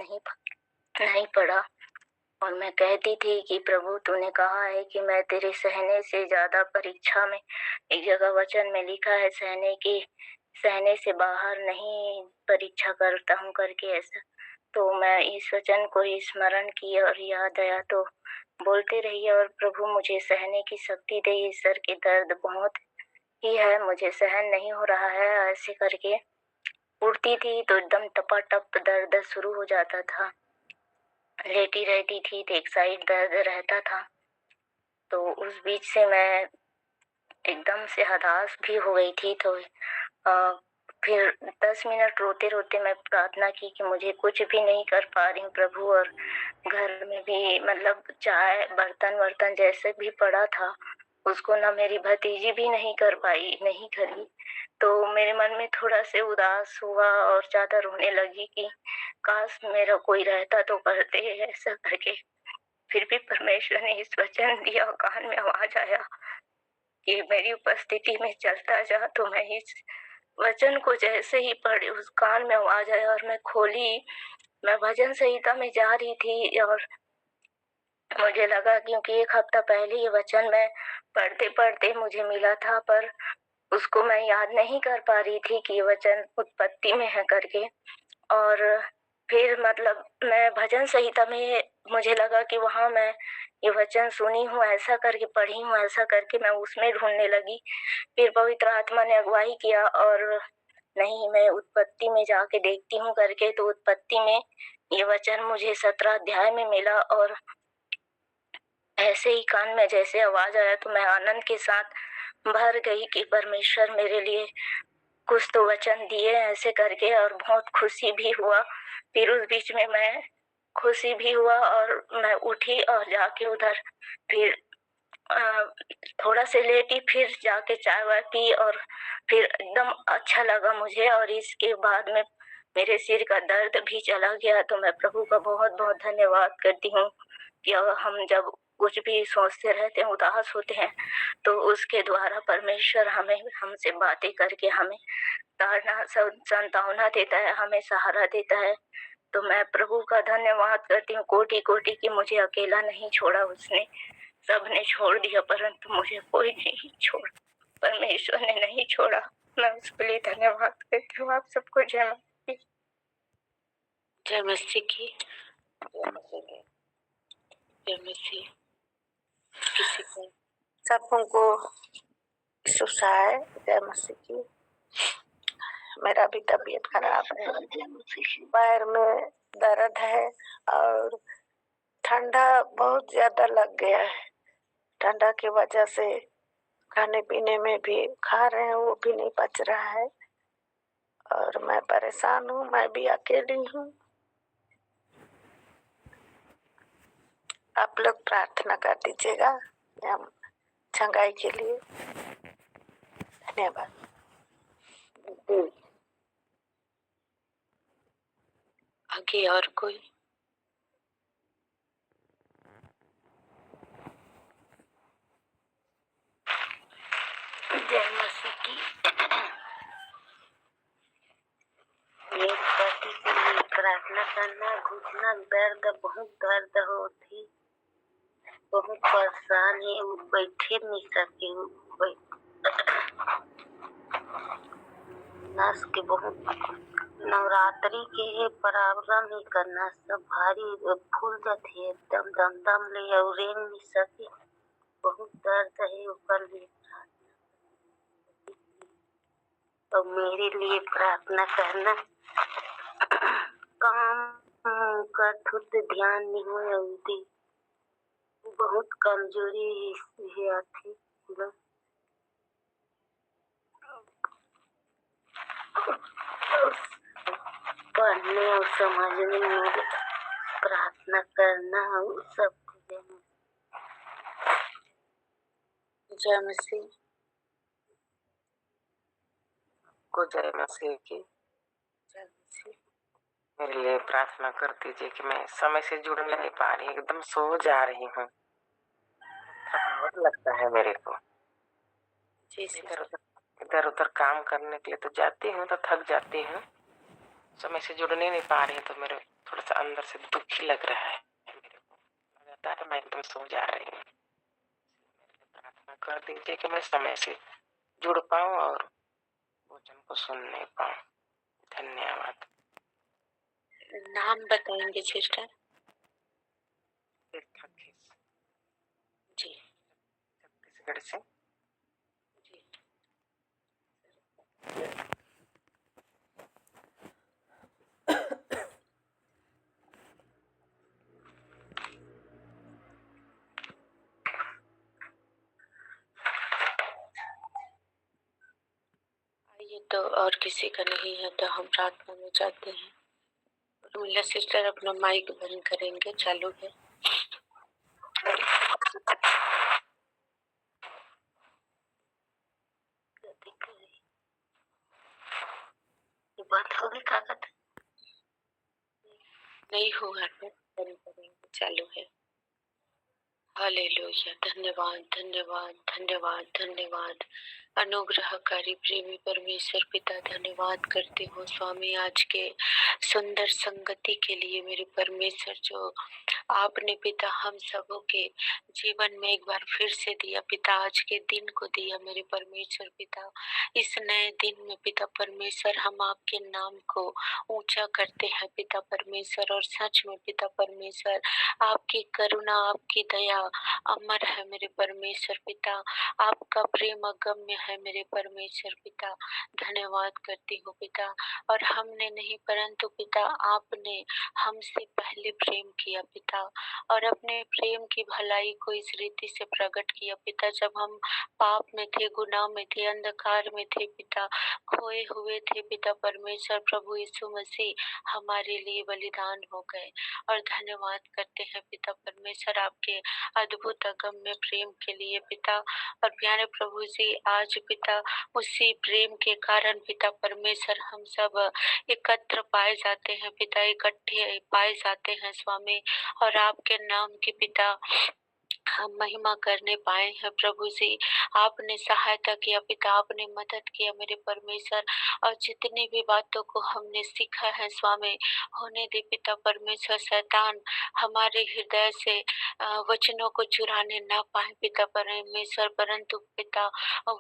नहीं पड़ा। और मैं कहती थी कि प्रभु तूने कहा है कि मैं तेरे सहने से ज्यादा परीक्षा में, एक जगह वचन में लिखा है सहने की सहने से बाहर नहीं परीक्षा करता हूँ करके ऐसा। तो मैं इस वचन को स्मरण की और याद आया तो बोलते रहिए और प्रभु मुझे सहने की शक्ति दे। इस सर की दर्द बहुत ही है, मुझे सहन नहीं हो रहा है। ऐसे करके उठती थी तो एकदम टपाटप दर्द शुरू हो जाता था, लेटी रहती थी तो एक साइड दर्द रहता था। तो उस बीच से मैं एकदम से हताश भी हो गई थी। तो फिर 10 मिनट रोते रोते मैं प्रार्थना की कि मुझे कुछ भी नहीं कर पा रही हूँ प्रभु, और घर में भी मतलब चाय बर्तन जैसे भी पड़ा था उसको ना मेरी भतीजी भी नहीं कर पाई, नहीं करी। तो मेरे मन में थोड़ा से उदास हुआ और ज्यादा रोने लगी कि काश मेरा कोई रहता तो करते ऐसा करके। फिर भी परमेश्वर ने इस वचन दिया, कान में आवाज आया कि मेरी उपस्थिति में चलता जा। तो मैं इस वचन को जैसे ही पढ़ी उस कान में आवाज आया और मैं खोली। मैं भजन संहिता में जा रही थी और मुझे लगा क्योंकि एक हफ्ता पहले ये वचन मैं पढ़ते पढ़ते मुझे मिला था, पर उसको मैं याद नहीं कर पा रही थी कि ये वचन उत्पत्ति में है करके। और फिर मतलब मैं भजन संहिता में मुझे लगा कि वहां मैं ये वचन सुनी हूँ, ऐसा करके पढ़ी हूँ, ऐसा करके मैं उसमें ढूंढने लगी। फिर पवित्र आत्मा ने अगुवाई किया और नहीं, मैं उत्पत्ति में जाके देखती हूँ करके। तो उत्पत्ति में ये वचन मुझे 17 अध्याय में मिला और ऐसे ही कान में जैसे आवाज आया तो मैं आनंद के साथ भर गई कि परमेश्वर मेरे लिए कुछ तो वचन दिए ऐसे करके, और बहुत खुशी भी हुआ। फिर उस बीच में मैं खुशी भी हुआ और मैं उठी और जाके उधर फिर थोड़ा से लेटी, फिर जाके चाय वाय पी और फिर एकदम अच्छा लगा मुझे। और इसके बाद में मेरे सिर का दर्द भी चला गया। तो मैं प्रभु का बहुत बहुत धन्यवाद करती हूँ कि हम जब कुछ भी सोचते रहते हैं, उदास होते हैं, तो उसके द्वारा परमेश्वर हमें हमसे बातें करके हमें ताड़ना सांत्वना देता है, हमें सहारा देता है। तो मैं प्रभु का धन्यवाद करती हूँ कोटि कोटि कि मुझे अकेला नहीं छोड़ा उसने, सबने छोड़ दिया परंतु मुझे कोई नहीं छोड़ा, परमेश्वर ने नहीं छोड़ा। मैं उसके लिए धन्यवाद करती हूँ। आप सबको जय मसीह। जय मसीह की। जय मसीह। किसी को सबको सुसाए जय मसीह की। मेरा भी तबीयत खराब है, पैर में दर्द है और ठंडा बहुत ज्यादा लग गया है। ठंडा की वजह से खाने पीने में भी खा रहे हैं वो भी नहीं पच रहा है और मैं परेशान हूँ, मैं भी अकेली हूँ। आप लोग प्रार्थना कर दीजिएगा हम छंगाई के लिए। धन्यवाद। आगे और कोई? जय मसीह की। एक पति के लिए प्रार्थना करना, घुटना दर्द, बहुत दर्द होती, बहुत परेशान है, वो बैठे नहीं सके, नस के बहुत नवरात्रि के है प्रॉब्लम ही करना, सब भारी फूल जाती है एकदम, दम दम ले और रेंग नहीं सके, बहुत दर्द है ऊपर लिए। और मेरे लिए प्रार्थना करना, काम का खुद ध्यान नहीं हो, बहुत कमजोरी है आती, पढ़ने और समझने में प्रार्थना करना सब। जय मसीह को जय मसीह की। जय मसीह। मेरे लिए प्रार्थना कर दीजिए कि मैं समय से जुड़ नहीं पा रही, एकदम सो जा रही हूँ, थकावट लगता है मेरे को। इधर उधर काम करने के लिए तो जाती हूँ तो थक जाती हूँ, समय से जुड़ने नहीं पा रही तो मेरे थोड़ा सा अंदर से दुखी लग रहा है, मेरे को लगता है मैं एकदम सो जा रही हूँ। प्रार्थना कर दीजिए कि मैं समय से जुड़ पाऊँ और वो वचन को सुन नहीं पाऊं। धन्यवाद। नाम बताएंगे सिस्टर? जी छत्तीसगढ़ से। जी। ये तो और किसी का नहीं है तो हम प्रार्थना में जाते हैं। उर्मिला सिस्टर अपना माइक बंद करेंगे, चालू है। बात होगी कागज नहीं हुआ है, बंद करेंगे, चालू है। हालेलुया। धन्यवाद धन्यवाद धन्यवाद धन्यवाद। अनुग्रहकारी प्रेमी परमेश्वर पिता, धन्यवाद करते हो स्वामी आज के सुंदर संगति के लिए मेरे परमेश्वर, जो आपने पिता हम सबों के जीवन में एक बार फिर से दिया पिता, आज के दिन को दिया मेरे परमेश्वर पिता। इस नए दिन में पिता परमेश्वर हम आपके नाम को ऊंचा करते हैं पिता परमेश्वर, और सच में पिता परमेश्वर आपकी करुणा आपकी दया अमर है मेरे परमेश्वर पिता। आपका प्रेम अगम्य है मेरे परमेश्वर पिता। धन्यवाद करती हूँ पिता। और हमने नहीं परंतु पिता आपने हमसे पहले प्रेम किया पिता, और अपने प्रेम की भलाई को इस रीति से प्रकट किया पिता, जब हम पाप में थे, गुनाह में थे, अंधकार में थे पिता, खोए हुए थे पिता परमेश्वर, प्रभु यीशु मसीह हमारे लिए बलिदान हो गए। और धन्यवाद करते हैं पिता परमेश्वर आपके अद्भुत अगम्य प्रेम के लिए पिता। और प्यारे प्रभु जी आज पिता उसी प्रेम के कारण पिता परमेश्वर हम सब एकत्र पाए जाते हैं पिता, इकट्ठे पाए जाते हैं स्वामी, और आपके नाम की पिता हम महिमा करने पाए हैं प्रभु जी। आपने सहायता किया पिता, आपने मदद किया मेरे परमेश्वर, और जितनी भी बातों को हमने सीखा है स्वामी, होने दे पिता परमेश्वर शैतान हमारे हृदय से वचनों को चुराने ना पाए पिता परमेश्वर, परंतु पिता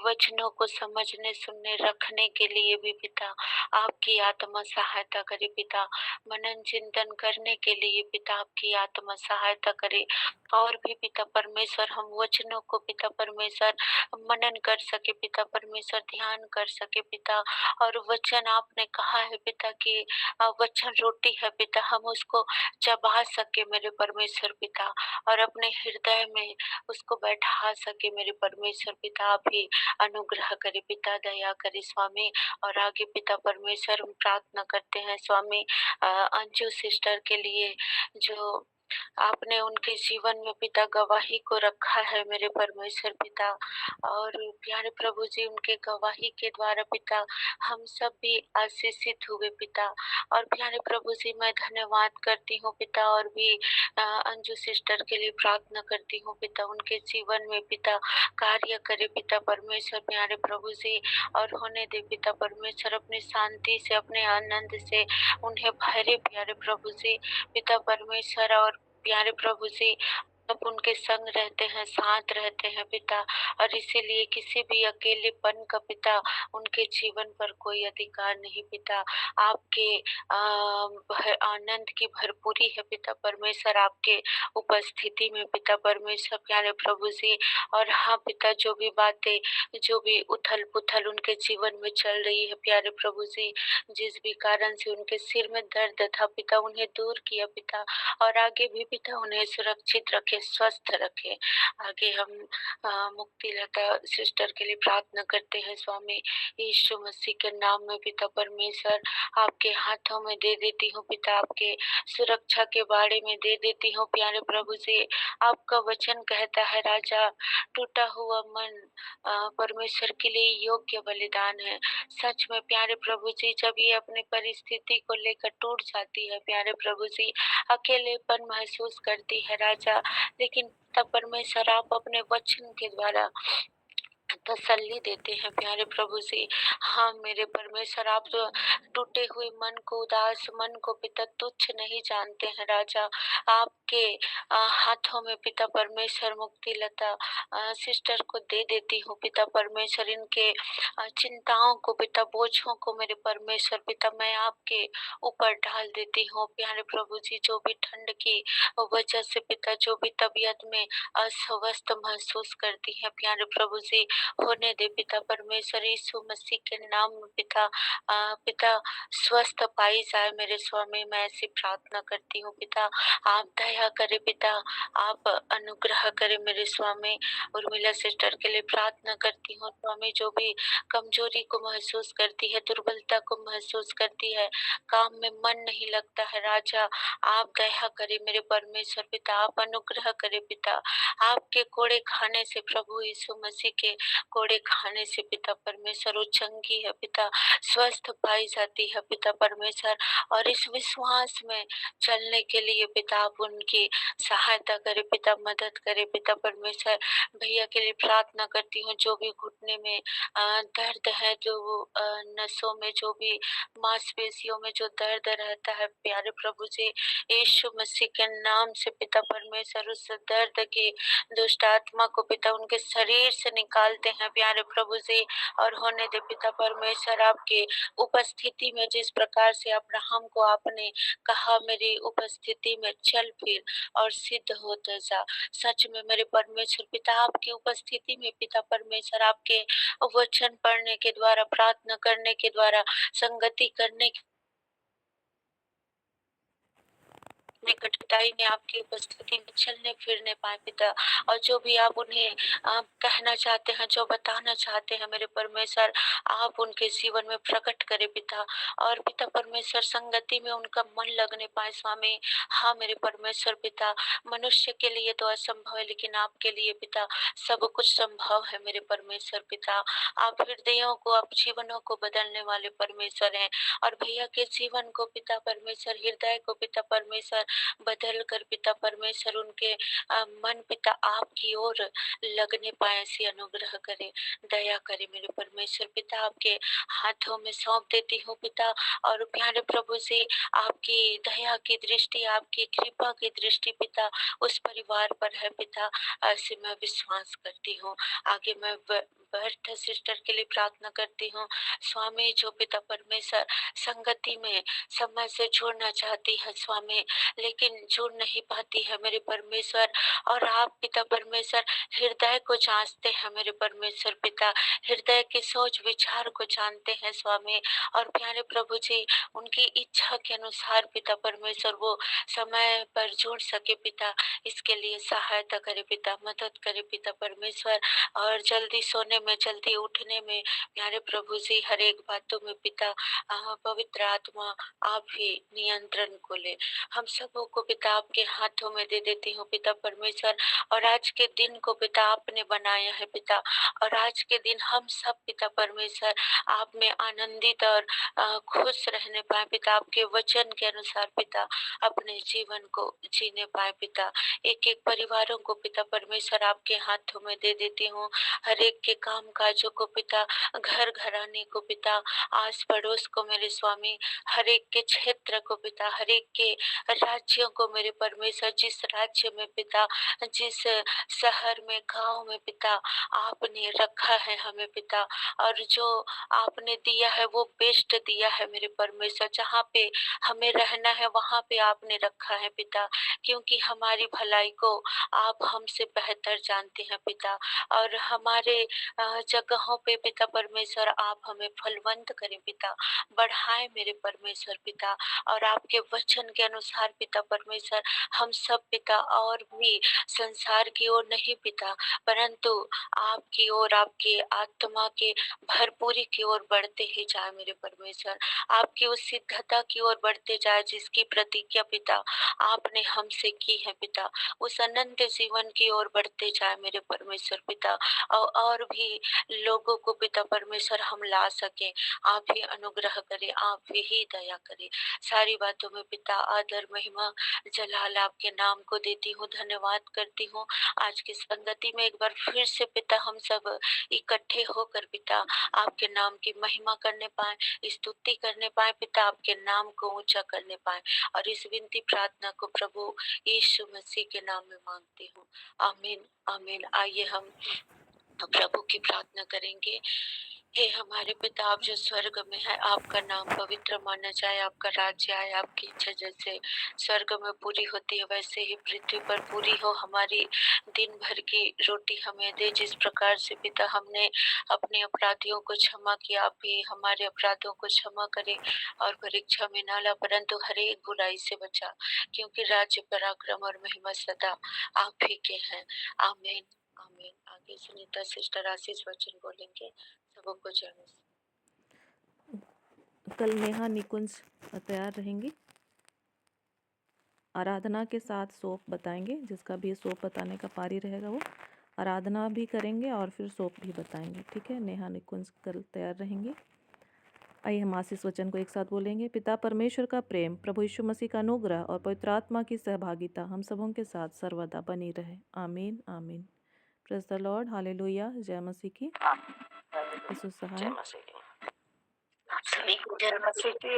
वचनों को समझने सुनने रखने के लिए भी पिता आपकी आत्मा सहायता करे पिता, मनन चिंतन करने के लिए पिता आपकी आत्मा सहायता करे, और भी पिता परमेश्वर हम वचनों को पिता परमेश्वर मनन कर सके पिता परमेश्वर, ध्यान कर सके पिता। और वचन आपने कहा है पिता कि वचन रोटी है पिता, हम उसको चबा सके मेरे परमेश्वर पिता, और अपने हृदय में उसको बैठा सके मेरे परमेश्वर पिता। आप ही अनुग्रह करे पिता, दया करे स्वामी। और आगे पिता परमेश्वर हम प्रार्थना करते हैं स्वामी अंजू सिस्टर के लिए, जो आपने उनके जीवन में पिता गवाही को रखा है मेरे परमेश्वर पिता। और प्यारे प्रभु जी उनके गवाही के द्वारा पिता हम सब भी आशीषित हुए पिता। और प्यारे प्रभु जी मैं धन्यवाद करती हूँ पिता, और भी अंजू सिस्टर के लिए प्रार्थना करती हूँ पिता, उनके जीवन में पिता कार्य करे पिता परमेश्वर प्यारे प्रभु जी, और होने दे पिता परमेश्वर अपनी शांति से अपने आनंद से उन्हें भरे प्यारे प्रभु जी पिता परमेश्वर। और प्यारे प्रभु जी आप उनके संग रहते हैं, साथ रहते हैं पिता, और इसीलिए किसी भी अकेलेपन का पिता उनके जीवन पर कोई अधिकार नहीं पिता। आपके आनंद की भरपूरी है पिता परमेश्वर आपके उपस्थिति में पिता परमेश्वर प्यारे प्रभु जी। और हाँ पिता जो भी बातें जो भी उथल पुथल उनके जीवन में चल रही है प्यारे प्रभु जी, जिस भी कारण से उनके सिर में दर्द था पिता उन्हें दूर किया पिता, और आगे भी पिता उन्हें सुरक्षित रखे, स्वस्थ रखे। आगे हम मुक्ति लता सिस्टर के लिए प्रार्थना करते हैं स्वामी यीशु मसीह के नाम में पिता परमेश्वर, आपके हाथों में दे देती हूँ पिता, आपके सुरक्षा के बारे में दे देती हूँ प्यारे प्रभु जी। आपका वचन कहता है राजा टूटा हुआ मन परमेश्वर के लिए योग्य बलिदान है। सच में प्यारे प्रभु जी जब ये अपनी परिस्थिति को लेकर टूट जाती है प्यारे प्रभु जी, अकेलेपन महसूस करती है राजा, लेकिन तब परमेश्वर आप अपने वचन के द्वारा तसल्ली देते हैं प्यारे प्रभु जी। हाँ मेरे परमेश्वर, आप जो टूटे हुए मन को, उदास मन को पिता तुच्छ नहीं जानते हैं राजा। आपके हाथों में पिता परमेश्वर मुक्ति लता सिस्टर को दे देती हूँ पिता परमेश्वर। इनके चिंताओं को पिता, बोझों को मेरे परमेश्वर पिता मैं आपके ऊपर डाल देती हूँ प्यारे प्रभु जी। जो भी ठंड की वजह से पिता, जो भी तबीयत में अस्वस्थ महसूस करती है प्यारे प्रभु जी, होने दे पिता परमेश्वर। यीशु मसीह के नाम में पिता पिता स्वस्थ पाई जाए मेरे स्वामी, मैं ऐसी प्रार्थना करती हूँ पिता। आप दया करे पिता, आप अनुग्रह करे मेरे स्वामी। उर्मिला सिस्टर के लिए प्रार्थना करती हूँ स्वामी, जो भी कमजोरी को महसूस करती है, दुर्बलता को महसूस करती है, काम में मन नहीं लगता है राजा, आप दया करे मेरे परमेश्वर पिता, आप अनुग्रह करे पिता। आपके कोड़े खाने से, प्रभु यीशु मसीह के कोड़े खाने से पिता परमेश्वर वो चंगी है पिता, स्वस्थ पाई जाती है पिता परमेश्वर। और इस विश्वास में चलने के लिए पिता आप उनकी सहायता करे पिता, मदद करे पिता परमेश्वर। भैया के लिए प्रार्थना करती हूँ, जो भी घुटने में दर्द है, जो नसों में, जो भी मांसपेशियों में जो दर्द रहता है प्यारे प्रभु जी, यीशु मसीह के नाम से पिता परमेश्वर उस दर्द की दुष्ट आत्मा को पिता उनके शरीर से निकालते हैं प्यारे प्रभु जी। और होने दे पिता परमेश्वर, आपकी उपस्थिति में जिस प्रकार से अब्राहम को आपने कहा मेरी उपस्थिति में चल फिर और सिद्ध होता जा, सच में मेरे परमेश्वर पिता आपकी उपस्थिति में पिता परमेश्वर, आपके वचन पढ़ने के द्वारा, प्रार्थना करने के द्वारा, संगति करने में कठिनाई में आपकी उपस्थिति में चलने फिरने पाए पिता। और जो भी आप उन्हें कहना चाहते हैं, जो बताना चाहते हैं मेरे परमेश्वर, आप उनके जीवन में प्रकट करे पिता। और पिता परमेश्वर, संगति में उनका मन लगने पाए स्वामी। हाँ मेरे परमेश्वर पिता, मनुष्य के लिए तो असंभव है, लेकिन आपके लिए पिता सब कुछ संभव है मेरे परमेश्वर पिता। आप हृदयों को, आप जीवनों को बदलने वाले परमेश्वर हैं। और भैया के जीवन को पिता परमेश्वर, हृदय को पिता परमेश्वर बदल कर पिता परमेश्वर उनके मन पिता आपकी ओर लगने पाए, ऐसी अनुग्रह करे, दया करे मेरे परमेश्वर पिता। आपके हाथों में सौंप देती हूँ पिता। और प्यारे प्रभु जी, आपकी दया की दृष्टि, आपकी कृपा की दृष्टि पिता उस परिवार पर है पिता, ऐसे मैं विश्वास करती हूँ। आगे मैं बर्थ सिस्टर के लिए प्रार्थना करती हूँ स्वामी, जो पिता परमेश्वर संगति में समय से जुड़ना चाहती है स्वामी, लेकिन जुड़ नहीं पाती है मेरे परमेश्वर। और आप पिता परमेश्वर हृदय को जांचते हैं मेरे परमेश्वर पिता, हृदय के सोच विचार को जानते हैं स्वामी। और प्यारे प्रभु जी, उनकी इच्छा के अनुसार पिता परमेश्वर वो समय पर जुड़ सके पिता, इसके लिए सहायता करे पिता, मदद करे पिता परमेश्वर। और जल्दी सोने में, जल्दी उठने में प्यारे प्रभु जी, हर एक बातों में पिता पवित्र आत्मा आप ही नियंत्रण को ले। हम सबों को पिता आपके हाथों में दे देती हूँ पिता परमेश्वर। और आज के दिन को पिता आपने बनाया है पिता, और आज के दिन हम सब पिता परमेश्वर आप में आनंदित और खुश रहने पाए पिता, आपके वचन के अनुसार पिता अपने जीवन को जीने पाए पिता। एक एक परिवारों को पिता परमेश्वर आपके हाथों में दे देती हूँ, हर एक के काम काजों को पिता, घर घराने को पिता, आस पड़ोस को मेरे स्वामी, हर एक के क्षेत्र को पिता, हर एक के राज्यों को मेरे परमेश्वर, जिस राज्य में पिता, जिस शहर में, गांव में पिता आपने रखा है हमें पिता, और जो आपने दिया है वो बेस्ट दिया है मेरे परमेश्वर। जहाँ पे हमें रहना है वहाँ पे आपने रखा है पिता, क्योंकि हमारी भलाई को आप हमसे बेहतर जानते हैं पिता। और हमारे जगहों पे पिता परमेश्वर आप हमें फलवंत करें पिता, बढ़ाए मेरे परमेश्वर पिता। और आपके वचन के अनुसार पिता परमेश्वर हम सब पिता और भी संसार की ओर नहीं पिता, परंतु आपकी ओर, आपके आत्मा के भरपूरी की ओर बढ़ते ही जाए मेरे परमेश्वर, आपकी उस सिद्धता की ओर बढ़ते जाए जिसकी प्रतिज्ञा पिता आपने हमसे की है पिता, उस अनंत जीवन की ओर बढ़ते जाए मेरे परमेश्वर पिता। और भी सभी लोगों को पिता परमेश्वर हम ला सके। आप ही अनुग्रह करें, आप ही दया करें। सारी बातों में पिता आदर महिमा जलाल आपके नाम को देती हूँ, धन्यवाद करती हूँ। आज की संगति में एक बार फिर से पिता हम सब इकट्ठे होकर पिता आपके नाम की महिमा करने पाए, स्तुति करने पाए, पिता आपके नाम को ऊंचा करने पाए। और इस विनती प्रार्थना को प्रभु यीशु मसीह के नाम में मांगती हूँ, आमीन आमीन। आइए हम प्रभु की प्रार्थना करेंगे। हे हमारे पिता, आप जो स्वर्ग में है, आपका नाम पवित्र माना जाए, आपका राज्य आए, आपकी इच्छा जैसे स्वर्ग में पूरी होती है वैसे ही पृथ्वी पर पूरी हो। हमारी दिन भर की रोटी हमें दे, जिस प्रकार से पिता हमने अपने अपराधियों को क्षमा किया, आप भी हमारे अपराधों को क्षमा करें और परीक्षा में न ला, परंतु हर एक बुराई से बचा, क्योंकि राज्य पराक्रम और महिमा सदा आप ही के हैं, आमीन आमीन। आगे सुनीता सिस्टर आशीष वचन बोलेंगे। सबको जय मसीह। कल नेहा निकुंज तैयार रहेंगी। आराधना के साथ सोप बताएंगे, जिसका भी सोप बताने का पारी रहेगा वो आराधना भी करेंगे और फिर सोप भी बताएंगे। ठीक है, नेहा निकुंज कल तैयार रहेंगे। आइए हम आशीष वचन को एक साथ बोलेंगे। पिता परमेश्वर का प्रेम, प्रभु यीशु मसीह का अनुग्रह और पवित्र आत्मा की सहभागिता हम सबों के साथ सर्वदा बनी रहे, आमीन आमीन। Praise the Lord, hallelujah. जय मसीह की। यीशु सहाय। जय मसीह की। सभी को जय मसीह की।